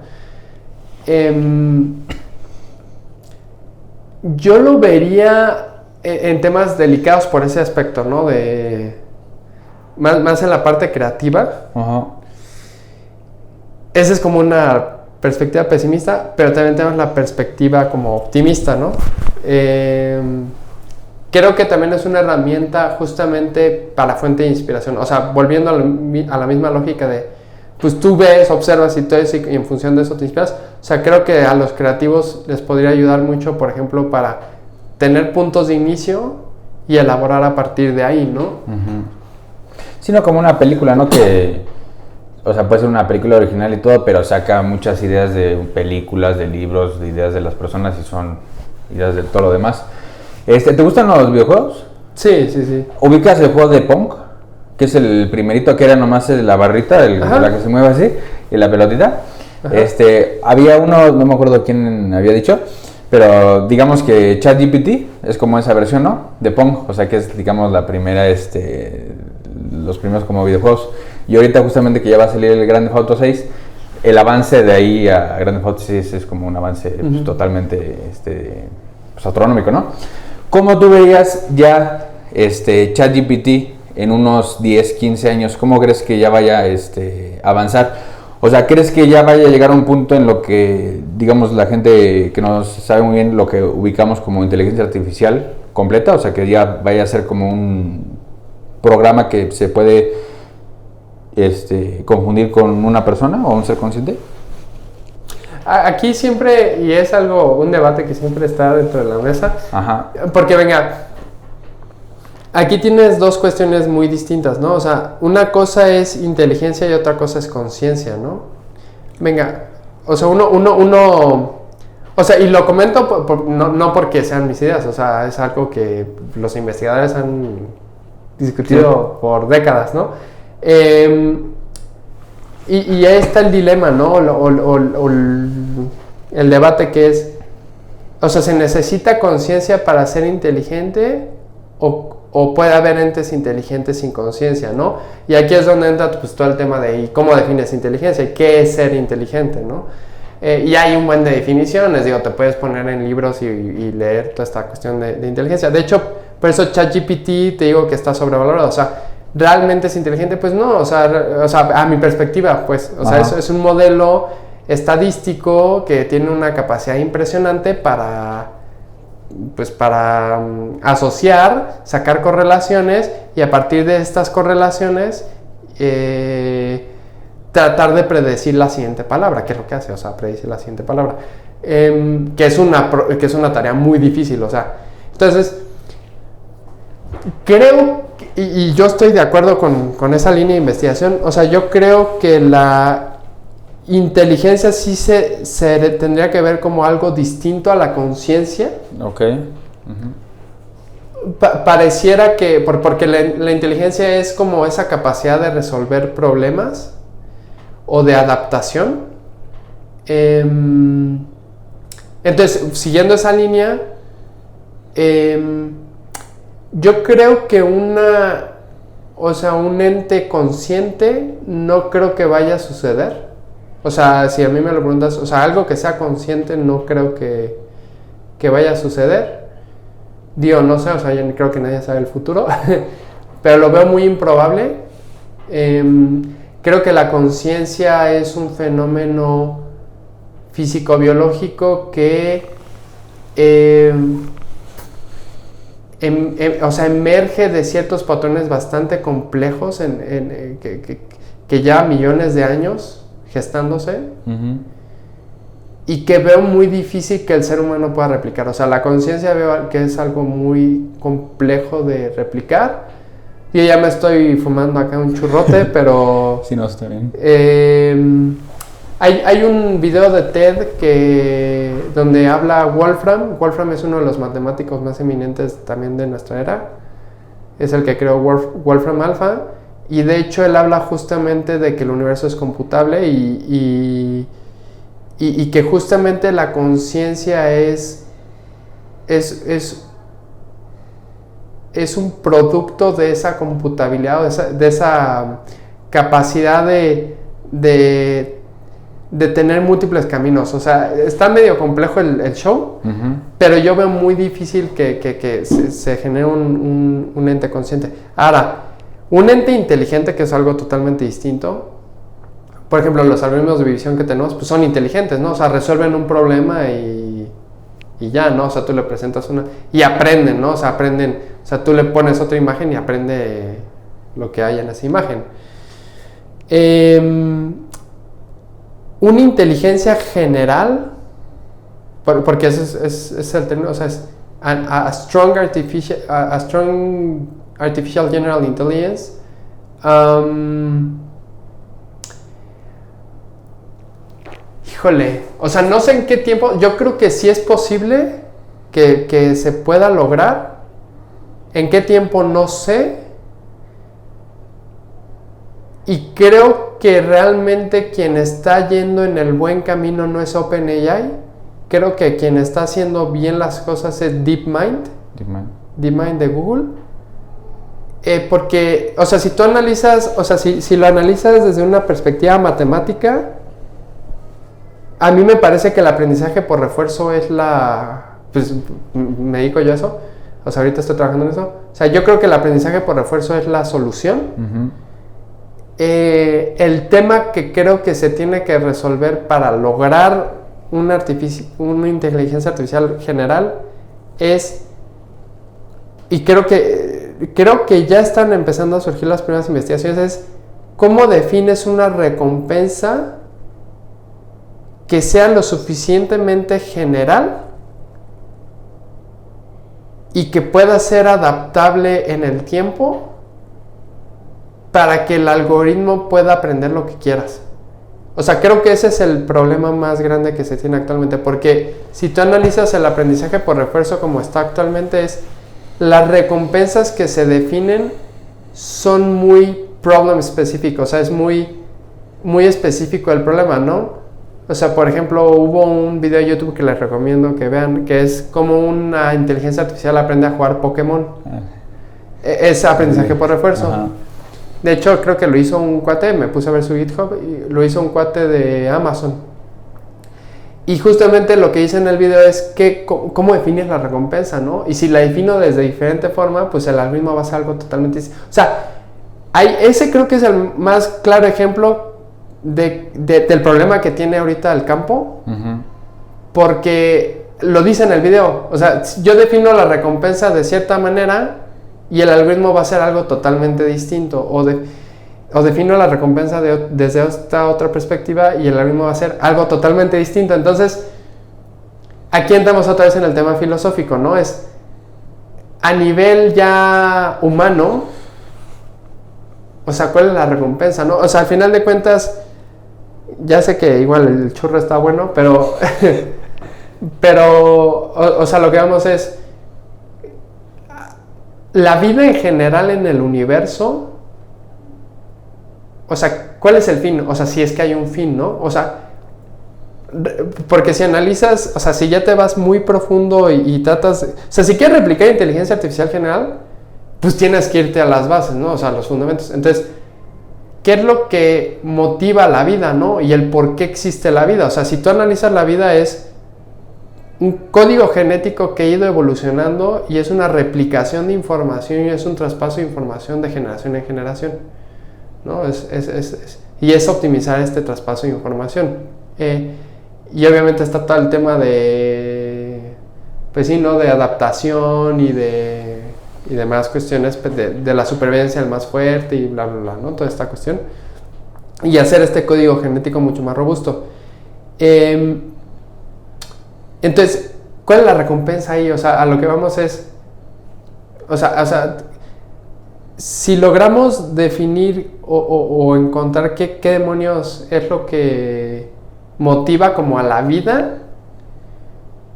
Yo lo vería en temas delicados por ese aspecto, ¿no? Más en la parte creativa. Esa es como una perspectiva pesimista, pero también tenemos la perspectiva como optimista, ¿no? Creo que también es una herramienta justamente para fuente de inspiración. O sea, volviendo a la misma lógica de, pues tú ves, observas y todo eso, y en función de eso te inspiras. O sea, creo que a los creativos les podría ayudar mucho, por ejemplo, para tener puntos de inicio y elaborar a partir de ahí, ¿no? Sino como una película, ¿no? Que, o sea, puede ser una película original y todo, pero saca muchas ideas de películas, de libros, de ideas de las personas y son ideas de todo lo demás. ¿Te gustan los videojuegos? Sí. ¿Ubicas el juego de Pong? Que es el primerito, que era nomás la barrita, la que se mueve así, y la pelotita. Había uno, no me acuerdo quién había dicho, pero digamos que ChatGPT es como esa versión, ¿no? De Pong, o sea que es, digamos, la primera, los primeros como videojuegos. Y ahorita justamente que ya va a salir el Grand Theft Auto 6, el avance de ahí a Grand Theft Auto 6 es como un avance pues, totalmente pues, astronómico, ¿no? ¿Cómo tú veías ya ChatGPT en unos 10, 15 años? ¿Cómo crees que ya vaya a avanzar? O sea, ¿crees que ya vaya a llegar a un punto en lo que, digamos, la gente que no sabe muy bien lo que ubicamos como inteligencia artificial completa? O sea, que ya vaya a ser como un programa que se puede confundir con una persona o un ser consciente. Aquí siempre, y es un debate que siempre está dentro de la mesa, porque venga, aquí tienes dos cuestiones muy distintas, ¿no? O sea, una cosa es inteligencia y otra cosa es conciencia, ¿no? Venga, o sea, o sea, y lo comento no porque sean mis ideas, o sea, es algo que los investigadores han discutido por décadas, ¿no? Y ahí está el dilema, ¿no? El debate que es, o sea, ¿se necesita conciencia para ser inteligente o puede haber entes inteligentes sin conciencia, ¿no? Y aquí es donde entra pues, todo el tema de ¿cómo defines inteligencia? ¿Y qué es ser inteligente, ¿no? Y hay un buen de definiciones, digo, te puedes poner en libros y leer toda esta cuestión de inteligencia. De hecho, por eso ChatGPT te digo que está sobrevalorado, o sea, ¿realmente es inteligente? Pues no, o sea a mi perspectiva, pues, o sea, eso es un modelo estadístico que tiene una capacidad impresionante para asociar, sacar correlaciones y a partir de estas correlaciones tratar de predecir la siguiente palabra, que es lo que hace, o sea, predecir la siguiente palabra, que es una tarea muy difícil, o sea, entonces creo, y yo estoy de acuerdo con esa línea de investigación, o sea, yo creo que la inteligencia sí se tendría que ver como algo distinto a la conciencia. Ok. Pareciera que, porque la inteligencia es como esa capacidad de resolver problemas o de adaptación. Entonces, siguiendo esa línea, yo creo que un ente consciente no creo que vaya a suceder. O sea, si a mí me lo preguntas, o sea, algo que sea consciente no creo que vaya a suceder. Digo, no sé, o sea, yo creo que nadie sabe el futuro, pero lo veo muy improbable. Creo que la conciencia es un fenómeno físico-biológico que o sea, emerge de ciertos patrones bastante complejos que ya millones de años gestándose y que veo muy difícil que el ser humano pueda replicar. O sea, la conciencia veo que es algo muy complejo de replicar. Yo ya me estoy fumando acá un churrote, pero... Sí, no, está bien. Hay un video de TED donde habla Wolfram. Wolfram es uno de los matemáticos más eminentes también de nuestra era. Es el que creó Wolfram Alpha. Y de hecho él habla justamente de que el universo es computable y que justamente la conciencia es un producto de esa computabilidad, de esa capacidad de tener múltiples caminos. O sea, está medio complejo el show, pero yo veo muy difícil que se genere un ente consciente. Ahora, un ente inteligente, que es algo totalmente distinto, por ejemplo, los algoritmos de visión que tenemos, pues son inteligentes, ¿no? O sea, resuelven un problema y ya, ¿no? O sea, tú le presentas una... Y aprenden, ¿no? O sea, aprenden... O sea, tú le pones otra imagen y aprende lo que hay en esa imagen. Una inteligencia general, porque ese es el término, o sea, es a strong artificial general intelligence. Híjole, o sea, no sé en qué tiempo, yo creo que sí es posible que se pueda lograr. ¿En qué tiempo? No sé. Y creo que realmente quien está yendo en el buen camino no es OpenAI. Creo que quien está haciendo bien las cosas es DeepMind de Google. Porque, o sea, si tú analizas, o sea, si lo analizas desde una perspectiva matemática, a mí me parece que el aprendizaje por refuerzo es pues me dedico yo a eso, o sea, ahorita estoy trabajando en eso. O sea, yo creo que el aprendizaje por refuerzo es la solución. El tema que creo que se tiene que resolver para lograr una inteligencia artificial general es, y creo que ya están empezando a surgir las primeras investigaciones, es cómo defines una recompensa que sea lo suficientemente general y que pueda ser adaptable en el tiempo para que el algoritmo pueda aprender lo que quieras. O sea, creo que ese es el problema más grande que se tiene actualmente, porque si tú analizas el aprendizaje por refuerzo como está actualmente, las recompensas que se definen son muy problem específicos, o sea, es muy, muy específico el problema, ¿no? O sea, por ejemplo, hubo un video de YouTube que les recomiendo que vean, que es como una inteligencia artificial aprende a jugar Pokémon. Es aprendizaje por refuerzo. Ajá. De hecho, creo que lo hizo un cuate, me puse a ver su GitHub, y lo hizo un cuate de Amazon. Y justamente lo que dice en el video es cómo defines la recompensa, ¿no? Y si la defino desde diferente forma, pues el algoritmo va a ser algo totalmente distinto. O sea, ese creo que es el más claro ejemplo del problema que tiene ahorita el campo, porque lo dice en el video. O sea, yo defino la recompensa de cierta manera y el algoritmo va a ser algo totalmente distinto, o defino la recompensa desde esta otra perspectiva y el algoritmo va a ser algo totalmente distinto. Entonces, aquí entramos otra vez en el tema filosófico, ¿no? Es a nivel ya humano, o sea, ¿cuál es la recompensa, no? O sea, al final de cuentas, ya sé que igual el churro está bueno, pero o sea, lo que vamos es la vida en general en el universo. O sea, ¿cuál es el fin? O sea, si es que hay un fin, ¿no? O sea, porque si analizas, o sea, si ya te vas muy profundo y tratas, o sea, si quieres replicar inteligencia artificial general, pues tienes que irte a las bases, ¿no? O sea, a los fundamentos. Entonces, ¿qué es lo que motiva la vida, no? Y el por qué existe la vida. O sea, si tú analizas la vida, es un código genético que ha ido evolucionando y es una replicación de información y es un traspaso de información de generación en generación, ¿no? Y es optimizar este traspaso de información. Y obviamente está todo el tema de, pues sí, ¿no? De adaptación y demás cuestiones de la supervivencia del más fuerte y bla, bla, bla, ¿no? Toda esta cuestión. Y hacer este código genético mucho más robusto. Entonces, ¿cuál es la recompensa ahí? O sea, a lo que vamos es, o sea, si logramos definir o encontrar qué demonios es lo que motiva como a la vida,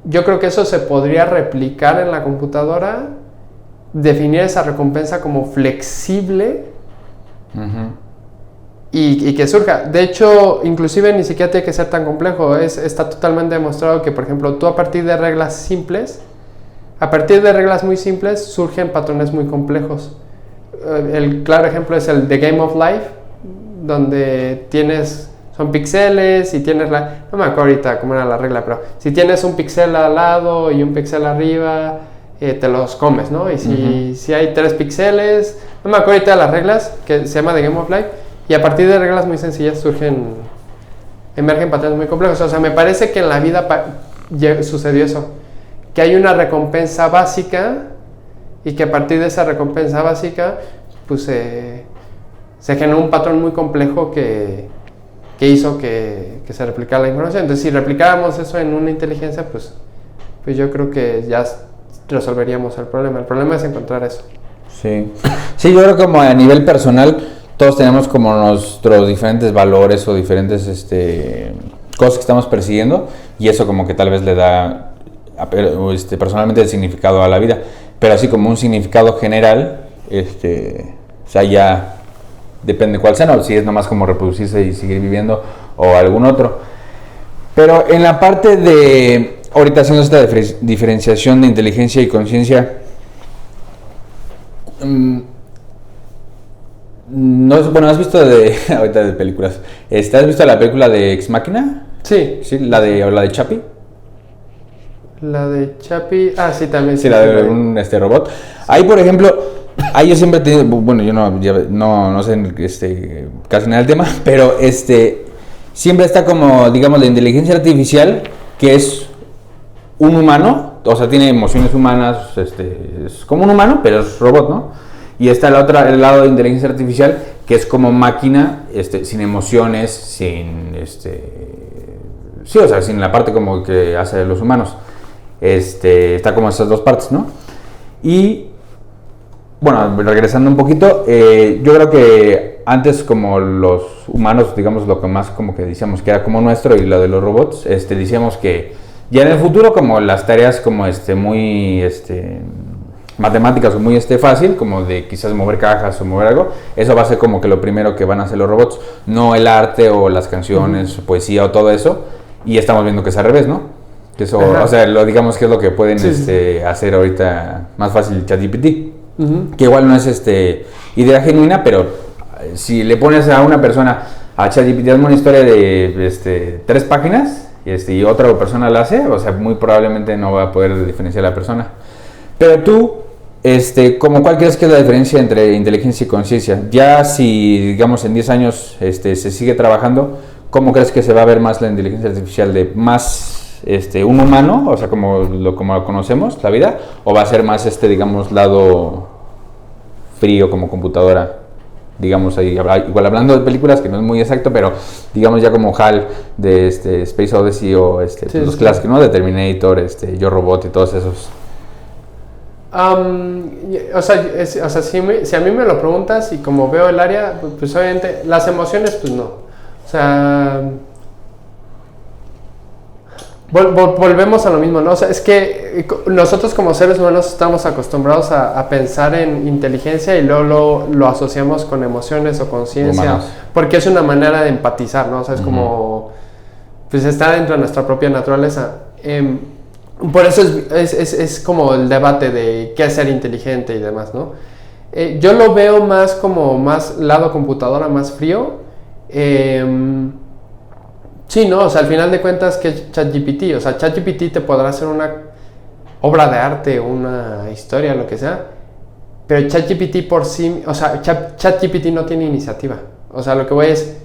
yo creo que eso se podría replicar en la computadora, definir esa recompensa como flexible y que surja. De hecho, inclusive ni siquiera tiene que ser tan complejo. Está totalmente demostrado que, por ejemplo, tú a partir de reglas simples, a partir de reglas muy simples, surgen patrones muy complejos. El claro ejemplo es el The Game of Life, donde son píxeles y tienes no me acuerdo ahorita cómo era la regla, pero si tienes un píxel al lado y un píxel arriba, te los comes, ¿no? Y si hay 3 píxeles, no me acuerdo ahorita de las reglas, que se llama The Game of Life, y a partir de reglas muy sencillas emergen patrones muy complejos. O sea, me parece que en la vida sucedió eso, que hay una recompensa básica y que a partir de esa recompensa básica, pues se generó un patrón muy complejo que hizo que se replicara la información. Entonces, si replicáramos eso en una inteligencia, pues yo creo que ya resolveríamos el problema. El problema es encontrar eso. Sí, yo creo que como a nivel personal todos tenemos como nuestros diferentes valores o diferentes cosas que estamos persiguiendo, y eso como que tal vez le da personalmente el significado a la vida, pero así como un significado general, o sea, ya depende cuál sea, ¿no? Si es nomás como reproducirse y seguir viviendo o algún otro. Pero en la parte de ahorita haciendo esta diferenciación de inteligencia y conciencia, no, has visto ahorita de películas, ¿has visto la película de Ex Machina? Sí. ¿Sí? ¿La de Chappie? La de Chappie, sí, también. Sí, la de un robot. Ahí, por ejemplo, yo siempre he tenido, bueno, yo no sé casi nada del tema, pero siempre está como, digamos, la inteligencia artificial, que es un humano, o sea, tiene emociones humanas, es como un humano, pero es robot, ¿no? Y está el lado de inteligencia artificial, que es como máquina, sin emociones, sin, sí, o sea, sin la parte como que hace los humanos. Está como esas dos partes, ¿no? Y, bueno, regresando un poquito, yo creo que antes como los humanos, digamos, lo que más como que decíamos que era como nuestro, y lo de los robots, decíamos que ya en el futuro como las tareas como muy, matemáticas o muy fácil, como de quizás mover cajas o mover algo, eso va a ser como que lo primero que van a hacer los robots, no el arte o las canciones, poesía o todo eso, y estamos viendo que es al revés, ¿no? Que eso, o sea, digamos que es lo que pueden hacer ahorita más fácil ChatGPT, que igual no es idea genuina, pero si le pones a una persona, a ChatGPT, hazme una historia de 3 páginas, y otra persona la hace, o sea, muy probablemente no va a poder diferenciar a la persona. Pero tú, ¿cuál crees que es la diferencia entre inteligencia y conciencia? Ya si, digamos, en 10 años se sigue trabajando, ¿cómo crees que se va a ver más la inteligencia artificial? ¿De más un humano, o sea, como lo conocemos, la vida? ¿O va a ser más digamos, lado frío como computadora? Digamos, ahí, igual hablando de películas, que no es muy exacto, pero digamos ya como HAL de Space Odyssey o los clásicos, ¿no? De Terminator, Yo Robot y todos esos. O sea, si a mí me lo preguntas y como veo el área, pues obviamente las emociones, pues no. O sea, volvemos a lo mismo, ¿no? O sea, es que nosotros como seres humanos estamos acostumbrados a pensar en inteligencia y luego lo asociamos con emociones o conciencia, porque es una manera de empatizar, ¿no? O sea, es como, pues está dentro de nuestra propia naturaleza. Por eso es como el debate de qué es ser inteligente y demás, ¿no? Yo lo veo más como más lado computadora, más frío. Sí, ¿no? O sea, al final de cuentas, ¿qué es ChatGPT? O sea, ChatGPT te podrá hacer una obra de arte, una historia, lo que sea, pero ChatGPT por sí, o sea, ChatGPT no tiene iniciativa. O sea, lo que voy es,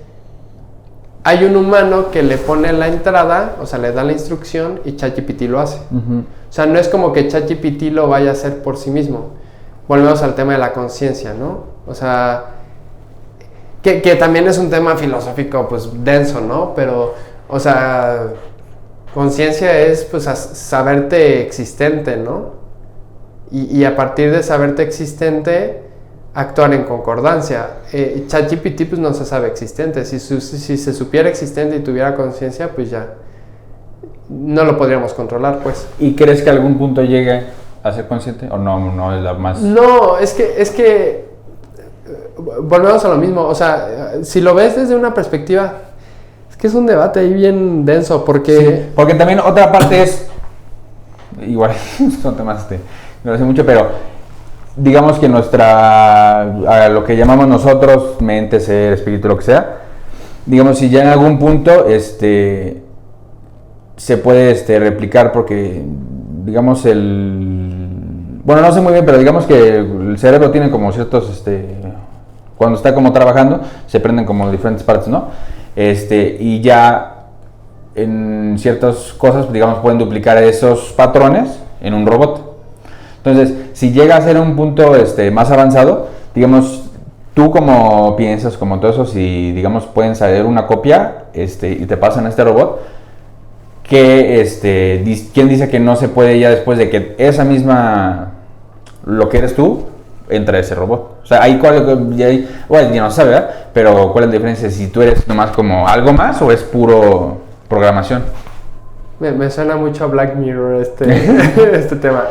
hay un humano que le pone la entrada, o sea, le da la instrucción y ChatGPT lo hace. O sea, no es como que ChatGPT lo vaya a hacer por sí mismo. Volvemos al tema de la conciencia, ¿no? O sea, que también es un tema filosófico, pues, denso, ¿no? Pero, o sea, conciencia es, pues, saberte existente, ¿no? Y a partir de saberte existente, actuar en concordancia. ChatGPT pues no se sabe existente. Si se supiera existente y tuviera conciencia, pues ya no lo podríamos controlar, pues. ¿Y crees que a algún punto llegue a ser consciente? ¿O no es la más...? No, es que volvemos a lo mismo, o sea, si lo ves desde una perspectiva, es que es un debate ahí bien denso, porque... Sí, porque también otra parte es, igual, son temas, no lo sé mucho, pero digamos que a lo que llamamos nosotros, mente, ser, espíritu, lo que sea, digamos, si ya en algún punto, se puede, replicar, porque, digamos, bueno, no sé muy bien, pero digamos que el cerebro tiene como ciertos, cuando está como trabajando, se prenden como diferentes partes, ¿no? Y ya en ciertas cosas, digamos, pueden duplicar esos patrones en un robot. Entonces, si llega a ser un punto más avanzado, digamos, tú como piensas, como todo eso, si, digamos, pueden salir una copia y te pasan a este robot, ¿quién dice que no se puede ya después de que esa misma, lo que eres tú, entra ese robot? O sea, bueno, ya no sabe, ¿verdad? Pero ¿cuál es la diferencia? Si tú eres nomás como algo más o es puro programación. Me suena mucho a Black Mirror este tema.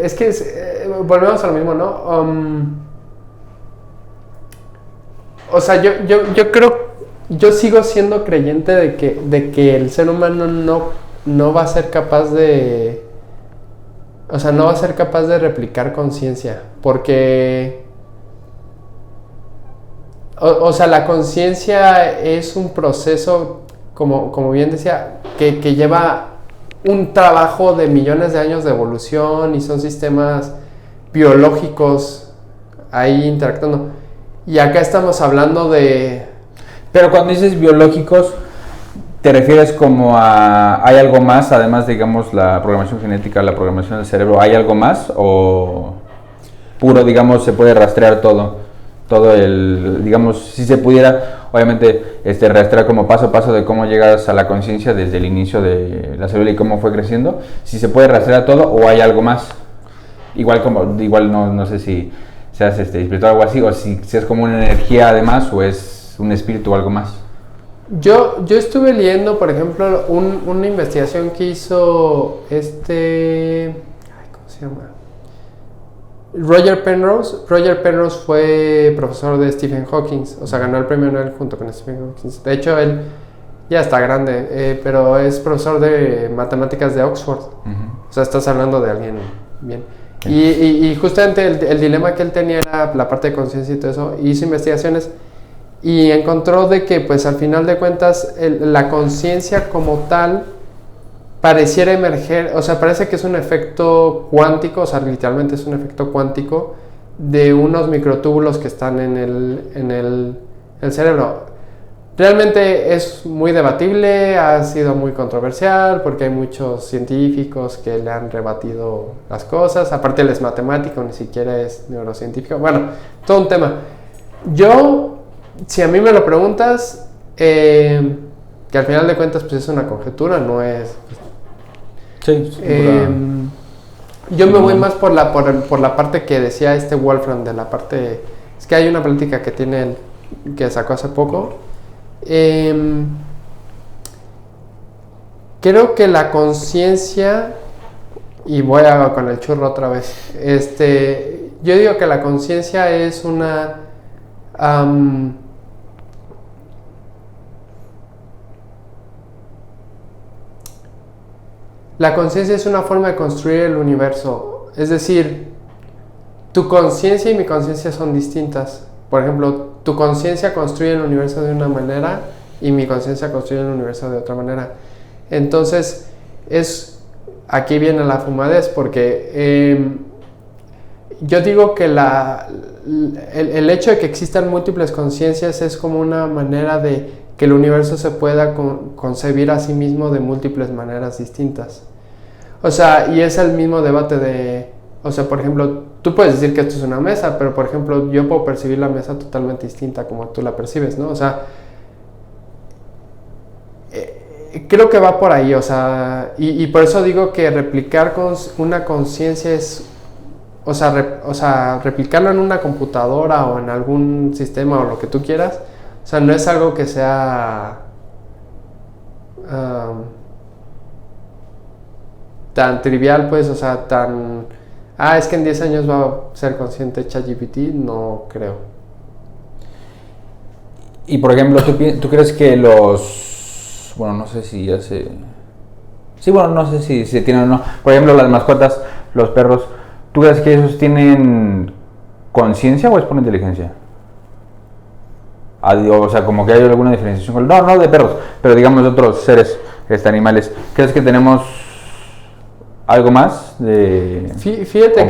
Es que volvemos a lo mismo, ¿no? O sea, yo creo, yo sigo siendo creyente de que el ser humano no va a ser capaz de... O sea, no va a ser capaz de replicar conciencia, porque... O sea, la conciencia es un proceso, como bien decía, que lleva un trabajo de millones de años de evolución y son sistemas biológicos ahí interactuando. Y acá estamos hablando de... Pero cuando dices biológicos, ¿te refieres como a... ¿hay algo más, además, digamos, la programación genética, la programación del cerebro? ¿Hay algo más o puro, digamos, se puede rastrear todo digamos, si se pudiera, obviamente, rastrear como paso a paso de cómo llegas a la conciencia desde el inicio de la célula y cómo fue creciendo, si se puede rastrear todo o hay algo más? Igual no sé si seas espiritual o algo así, o si es como una energía además, o es un espíritu o algo más. Yo estuve leyendo, por ejemplo, una investigación que hizo ¿cómo se llama? Roger Penrose. Roger Penrose fue profesor de Stephen Hawking, o sea, ganó el premio Nobel junto con Stephen Hawking. De hecho, él ya está grande, pero es profesor de matemáticas de Oxford. O sea, estás hablando de alguien bien. Y justamente el dilema que él tenía era la parte de conciencia y todo eso. Hizo investigaciones y encontró de que, pues, al final de cuentas, la conciencia como tal pareciera emerger, o sea, parece que es un efecto cuántico, o sea, literalmente es un efecto cuántico de unos microtúbulos que están en el cerebro. Realmente es muy debatible, ha sido muy controversial porque hay muchos científicos que le han rebatido las cosas, aparte él es matemático, ni siquiera es neurocientífico, bueno, todo un tema. Yo, si a mí me lo preguntas, que al final de cuentas pues es una conjetura, no es... Sí, yo me voy más por la parte que decía Wolfram, de la parte... Es que hay una plática que tiene que sacó hace poco. Creo que la conciencia, y voy con el churro otra vez, yo digo que la conciencia es una... la conciencia es una forma de construir el universo. Es decir, tu conciencia y mi conciencia son distintas. Por ejemplo, tu conciencia construye el universo de una manera y mi conciencia construye el universo de otra manera. Entonces, aquí viene la fumadez, porque yo digo que el hecho de que existan múltiples conciencias es como una manera de que el universo se pueda concebir a sí mismo de múltiples maneras distintas. O sea, y es el mismo debate de... O sea, por ejemplo, tú puedes decir que esto es una mesa, pero por ejemplo, yo puedo percibir la mesa totalmente distinta como tú la percibes, ¿no? O sea, creo que va por ahí, o sea, y por eso digo que replicar con una conciencia es... O sea, replicarlo en una computadora o en algún sistema o lo que tú quieras, o sea, no es algo que sea... tan trivial, pues, o sea, tan es que en 10 años va a ser consciente ChatGPT, no creo. Y por ejemplo, ¿tú crees que los... Bueno, no sé si ya se... Sí, bueno, no sé si se tienen o no. Por ejemplo, las mascotas, los perros, ¿tú crees que esos tienen conciencia o es por inteligencia? O sea, como que hay alguna diferenciación. No de perros, pero digamos de otros seres animales. ¿Crees que tenemos algo más de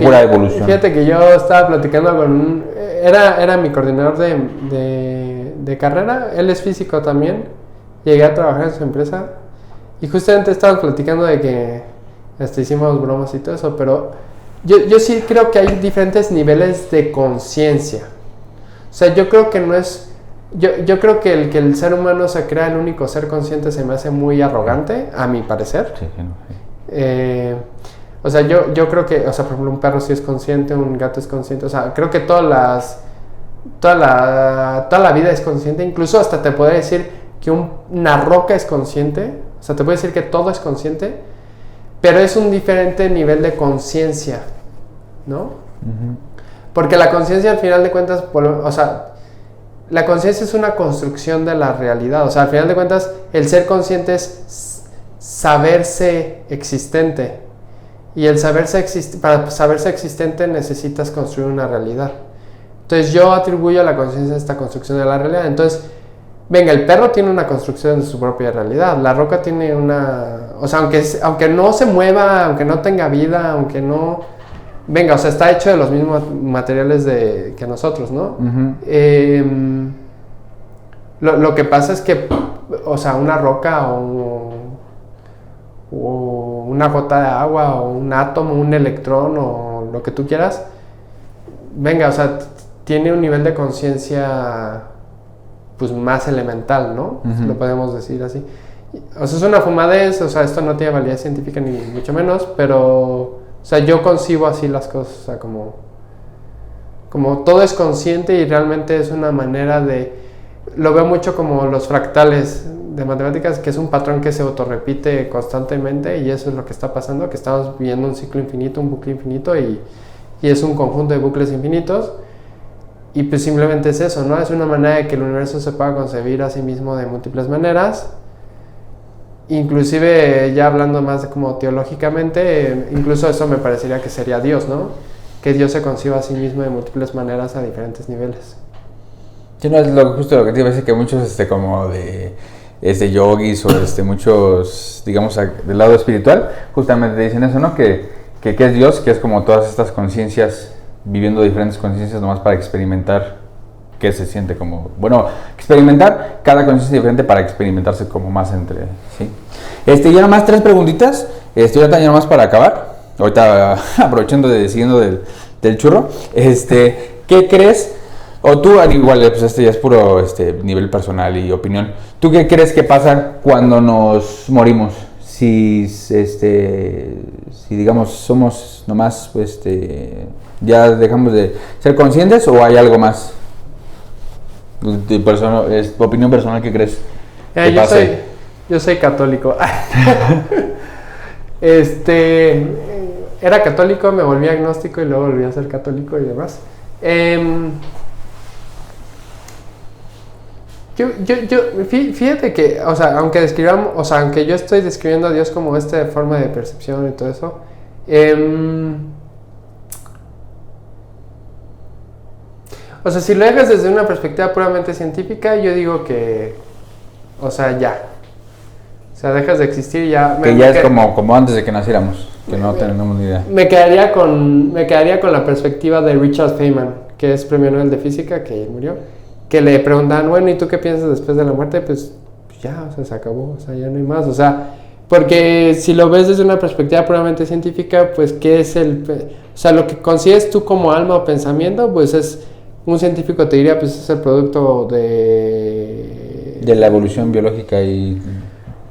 pura evolución? Fíjate que yo estaba platicando con era mi coordinador de carrera, él es físico también, llegué a trabajar en su empresa y justamente estábamos platicando de que hicimos bromas y todo eso, pero yo sí creo que hay diferentes niveles de conciencia. O sea, yo creo que no es... Yo creo que el ser humano se crea el único ser consciente se me hace muy arrogante, a mi parecer. Sí. O sea, yo creo que, o sea, por ejemplo, un perro sí es consciente, un gato es consciente, o sea, creo que toda la vida es consciente, incluso hasta te podría decir que una roca es consciente, o sea, te puedo decir que todo es consciente, pero es un diferente nivel de conciencia, ¿no? Uh-huh. Porque la conciencia al final de cuentas, o sea, la conciencia es una construcción de la realidad, o sea, al final de cuentas, el ser consciente es saberse existente. Y para saberse existente necesitas construir una realidad. Entonces yo atribuyo a la conciencia esta construcción de la realidad. Entonces, venga, el perro tiene una construcción de su propia realidad. La roca tiene una... O sea, aunque no se mueva, aunque no tenga vida, aunque no... Venga, o sea, está hecho de los mismos materiales que nosotros, ¿no? Uh-huh. Lo que pasa es que, o sea, una roca o una gota de agua o un átomo, un electrón o lo que tú quieras, venga, o sea, tiene un nivel de conciencia pues más elemental, ¿no? Uh-huh. Lo podemos decir así. O sea, es una fumadez, o sea, esto no tiene validez científica ni mucho menos, pero, o sea, yo concibo así las cosas, o sea, como todo es consciente y realmente es una manera lo veo mucho como los fractales de matemáticas, que es un patrón que se autorrepite constantemente y eso es lo que está pasando, que estamos viviendo un ciclo infinito, un bucle infinito y es un conjunto de bucles infinitos y pues simplemente es eso, ¿no? Es una manera de que el universo se pueda concebir a sí mismo de múltiples maneras, inclusive ya hablando más como teológicamente, incluso eso me parecería que sería Dios, ¿no? Que Dios se conciba a sí mismo de múltiples maneras a diferentes niveles. Sí, no, es justo lo que te iba a decir, que muchos como de yogis o muchos, digamos, del lado espiritual, justamente dicen eso, ¿no? Que es Dios, que es como todas estas conciencias, viviendo diferentes conciencias nomás para experimentar qué se siente como... Bueno, experimentar cada conciencia diferente para experimentarse como más entre... ¿sí? Ya nomás 3 preguntitas, ahorita ya nomás para acabar, ahorita aprovechando siguiendo del churro, ¿qué crees? O tú, al igual, pues ya es puro nivel personal y opinión. ¿Tú qué crees que pasa cuando nos morimos? Si digamos, somos nomás, ya dejamos de ser conscientes o hay algo más? ¿Tu opinión personal qué crees que pase? Yo soy católico. Era católico, me volví agnóstico y luego volví a ser católico y demás. Fíjate que, o sea, aunque yo estoy describiendo a Dios como esta forma de percepción y todo eso, o sea, si lo dejas desde una perspectiva puramente científica, yo digo que, o sea, ya. O sea, dejas de existir y ya... es como antes de que naciéramos, que no tenemos ni idea. Me quedaría con la perspectiva de Richard Feynman, que es premio Nobel de Física, que murió, que le preguntan, bueno, ¿y tú qué piensas después de la muerte? Pues ya, o sea, se acabó, o sea, ya no hay más, o sea, porque si lo ves desde una perspectiva puramente científica, pues, ¿qué es o sea, lo que consigues tú como alma o pensamiento, pues es, un científico te diría, pues es el producto de la evolución biológica y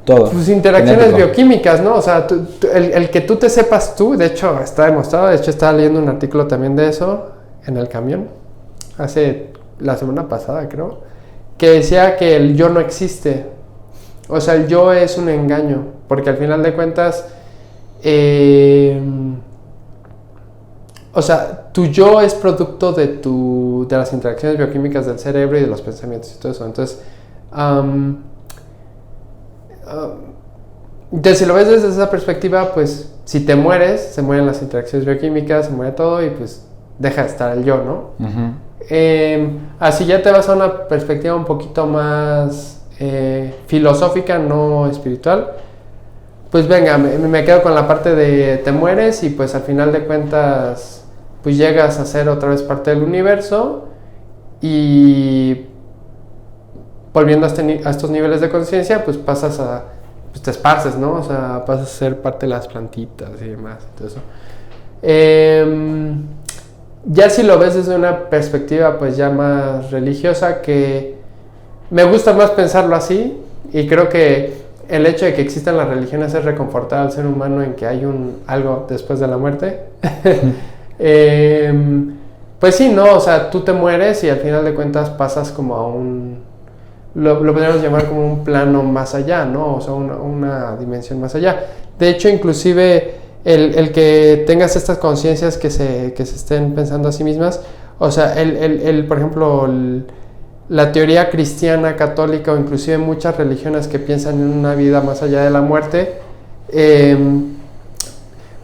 todo. Pues interacciones bioquímicas, ¿no? O sea, el que tú te sepas tú, de hecho, está demostrado, de hecho, estaba leyendo un artículo también de eso en el camión, la semana pasada creo, que decía que el yo no existe, o sea, el yo es un engaño, porque al final de cuentas o sea, tu yo es producto de las interacciones bioquímicas del cerebro y de los pensamientos y todo eso. Entonces, si lo ves desde esa perspectiva, pues si te mueres, se mueren las interacciones bioquímicas, se muere todo y pues deja de estar el yo, ¿no? Así ya te vas a una perspectiva un poquito más filosófica, no espiritual. Pues venga, me quedo con la parte de te mueres y pues al final de cuentas pues llegas a ser otra vez parte del universo y volviendo a estos niveles de conciencia pues pasas a, pues te esparces, ¿no? O sea, pasas a ser parte de las plantitas y demás, todo eso. Ya si lo ves desde una perspectiva pues ya más religiosa, que me gusta más pensarlo así y creo que el hecho de que existan las religiones es reconfortar al ser humano en que hay algo después de la muerte. Pues sí, ¿no? O sea, tú te mueres y al final de cuentas pasas como a lo podríamos llamar como un plano más allá, ¿no? O sea, una dimensión más allá. De hecho, inclusive el que tengas estas conciencias que se estén pensando a sí mismas, o sea, por ejemplo, la teoría cristiana, católica o inclusive muchas religiones que piensan en una vida más allá de la muerte,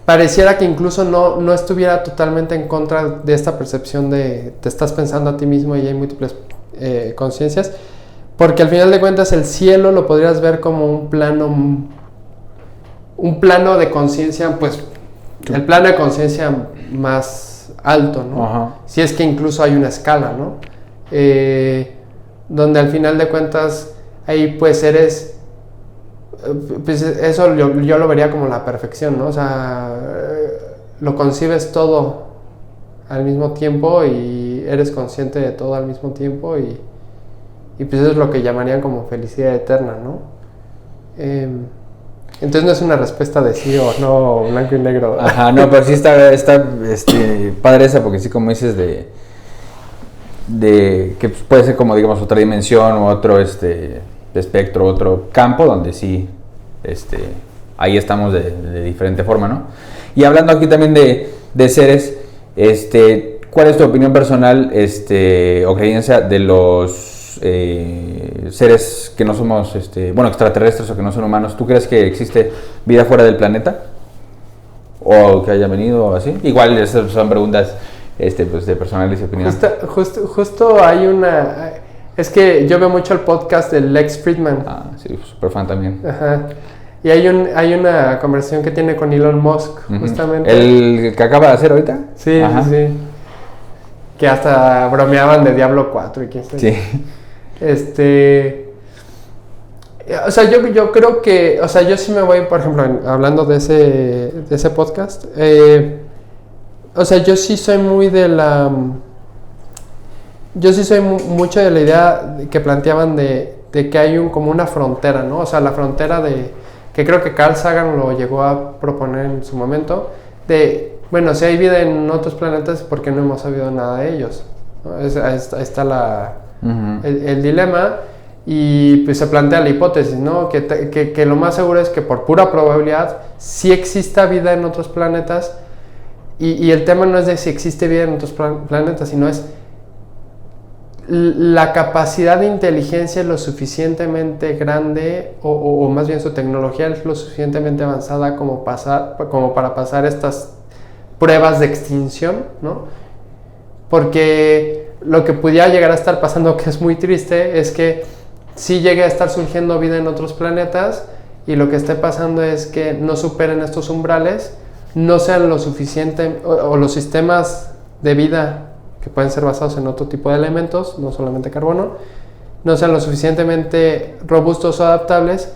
pareciera que incluso no estuviera totalmente en contra de esta percepción de te estás pensando a ti mismo y hay múltiples conciencias, porque al final de cuentas el cielo lo podrías ver como un plano de conciencia, pues el plano de conciencia más alto, ¿no? Ajá. Si es que incluso hay una escala, ¿no? Donde al final de cuentas ahí pues eres, pues eso yo lo vería como la perfección, ¿no? O sea, lo concibes todo al mismo tiempo y eres consciente de todo al mismo tiempo y pues eso es lo que llamarían como felicidad eterna, ¿no? Entonces no es una respuesta de sí o no, blanco y negro. Ajá, no, pero sí está padre esa, porque sí, como dices, de que puede ser como, digamos, otra dimensión o otro espectro, otro campo donde sí, ahí estamos de diferente forma, ¿no? Y hablando aquí también de seres, ¿cuál es tu opinión personal o creencia de los seres que no somos, extraterrestres o que no son humanos? ¿Tú crees que existe vida fuera del planeta? ¿O que haya venido así? Igual esas son preguntas pues de personales y opiniones. Justo hay una... Es que yo veo mucho el podcast de Lex Fridman. Ah, sí, súper fan también. Ajá. Y hay una conversación que tiene con Elon Musk, justamente. ¿El que acaba de hacer ahorita? Sí, sí. Que hasta bromeaban de Diablo 4 y quién sabe. Sí. O sea, yo creo que... O sea, yo sí me voy, por ejemplo, hablando de ese podcast... o sea, yo sí soy muy de la... Yo sí soy mucho de la idea que planteaban de que hay como una frontera, ¿no? O sea, la frontera que creo que Carl Sagan lo llegó a proponer en su momento, de, bueno, si hay vida en otros planetas, ¿por qué no hemos sabido nada de ellos? ¿No? Ahí está el dilema, y pues se plantea la hipótesis, ¿no? Que lo más seguro es que por pura probabilidad sí exista vida en otros planetas, y el tema no es de si existe vida en otros planetas, sino es la capacidad de inteligencia es lo suficientemente grande, o más bien su tecnología es lo suficientemente avanzada como para pasar estas pruebas de extinción, ¿no? Porque lo que pudiera llegar a estar pasando, que es muy triste, es que sí llegue a estar surgiendo vida en otros planetas y lo que esté pasando es que no superen estos umbrales, no sean lo suficiente, o los sistemas de vida que pueden ser basados en otro tipo de elementos, no solamente carbono, no sean lo suficientemente robustos o adaptables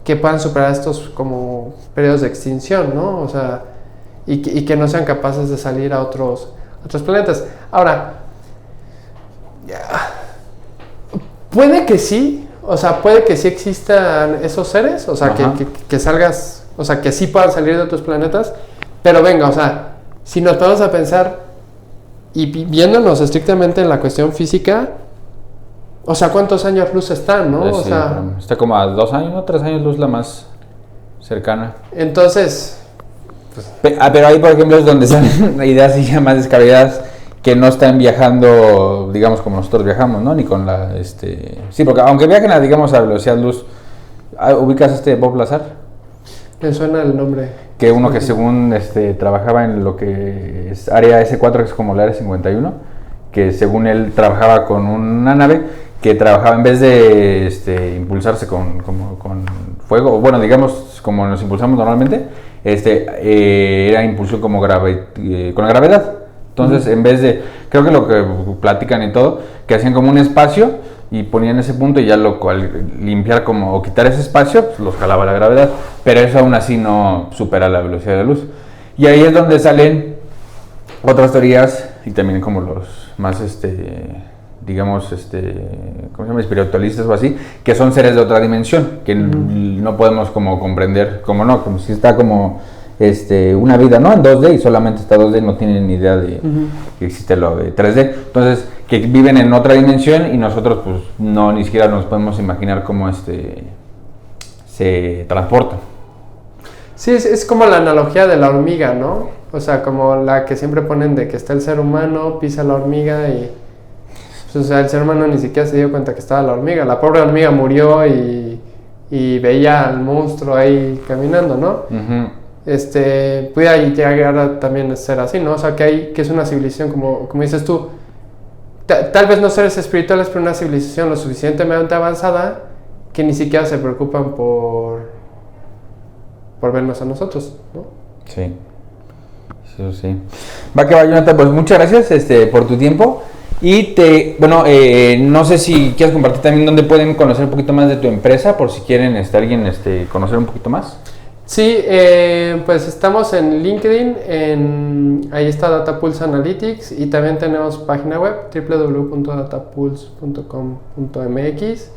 que puedan superar estos como periodos de extinción, ¿no? O sea, y que no sean capaces de salir a otros planetas. Ahora, puede que sí, o sea, puede que sí existan esos seres, o sea, que salgas, o sea, que sí puedan salir de otros planetas, pero venga, o sea, si nos ponemos a pensar y viéndonos estrictamente en la cuestión física, o sea, ¿cuántos años luz están, no? Sí, o sea, está como a 2 años, ¿no? 3 años luz la más cercana. Entonces, pues... Pero ahí, por ejemplo, es donde salen ideas ya más descabelladas que no están viajando, digamos, como nosotros viajamos, ¿no? Ni con la, Sí, porque aunque viajen a, digamos, a velocidad luz, ¿ubicas Bob Lazar? Me suena el nombre. Que uno que según trabajaba en lo que es área S4, que es como la área 51, que según él trabajaba con una nave que trabajaba en vez de impulsarse con fuego, bueno, digamos como nos impulsamos normalmente, era impulsión como con la gravedad. Entonces, en vez de, creo que lo que platican y todo, que hacían como un espacio y ponían ese punto y ya al limpiar como o quitar ese espacio, pues los jalaba la gravedad, pero eso aún así no supera la velocidad de luz. Y ahí es donde salen otras teorías y también como los más digamos, ¿cómo se llama? Espiritualistas o así, que son seres de otra dimensión, que no podemos como comprender, como si está como una vida, ¿no? En 2D y solamente está 2D, no tienen ni idea de que existe lo de 3D. Entonces, que viven en otra dimensión y nosotros pues no, ni siquiera nos podemos imaginar cómo se transportan. Sí, es como la analogía de la hormiga, ¿no? O sea, como la que siempre ponen de que está el ser humano, pisa la hormiga y... Pues, o sea, el ser humano ni siquiera se dio cuenta que estaba la hormiga. La pobre hormiga murió y veía al monstruo ahí caminando, ¿no? Puede llegar a también ser así, ¿no? O sea, que es una civilización, como dices tú, tal vez no seres espirituales, pero una civilización lo suficientemente avanzada que ni siquiera se preocupan por vernos a nosotros, ¿no? Sí. Eso sí. Va que va, Jonathan, pues muchas gracias por tu tiempo. Y no sé si quieres compartir también dónde pueden conocer un poquito más de tu empresa, por si quieren alguien conocer un poquito más. Sí, pues estamos en LinkedIn, ahí está Datapulse Analytics y también tenemos página web www.datapulse.com.mx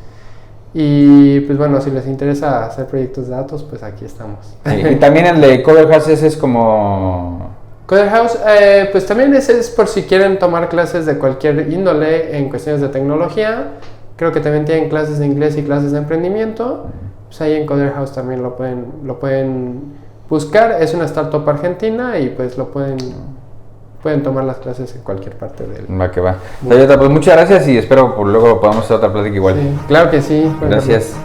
y pues bueno, si les interesa hacer proyectos de datos, pues aquí estamos. Y también el de Coder House ese es como... Coder House, pues también es por si quieren tomar clases de cualquier índole en cuestiones de tecnología. Creo que también tienen clases de inglés y clases de emprendimiento. Pues ahí en Coder House también lo pueden buscar. Es una startup argentina y pues pueden tomar las clases en cualquier parte del... Va que va. Pues muchas gracias y espero por luego podamos hacer otra plática igual. Sí, claro que sí. Gracias.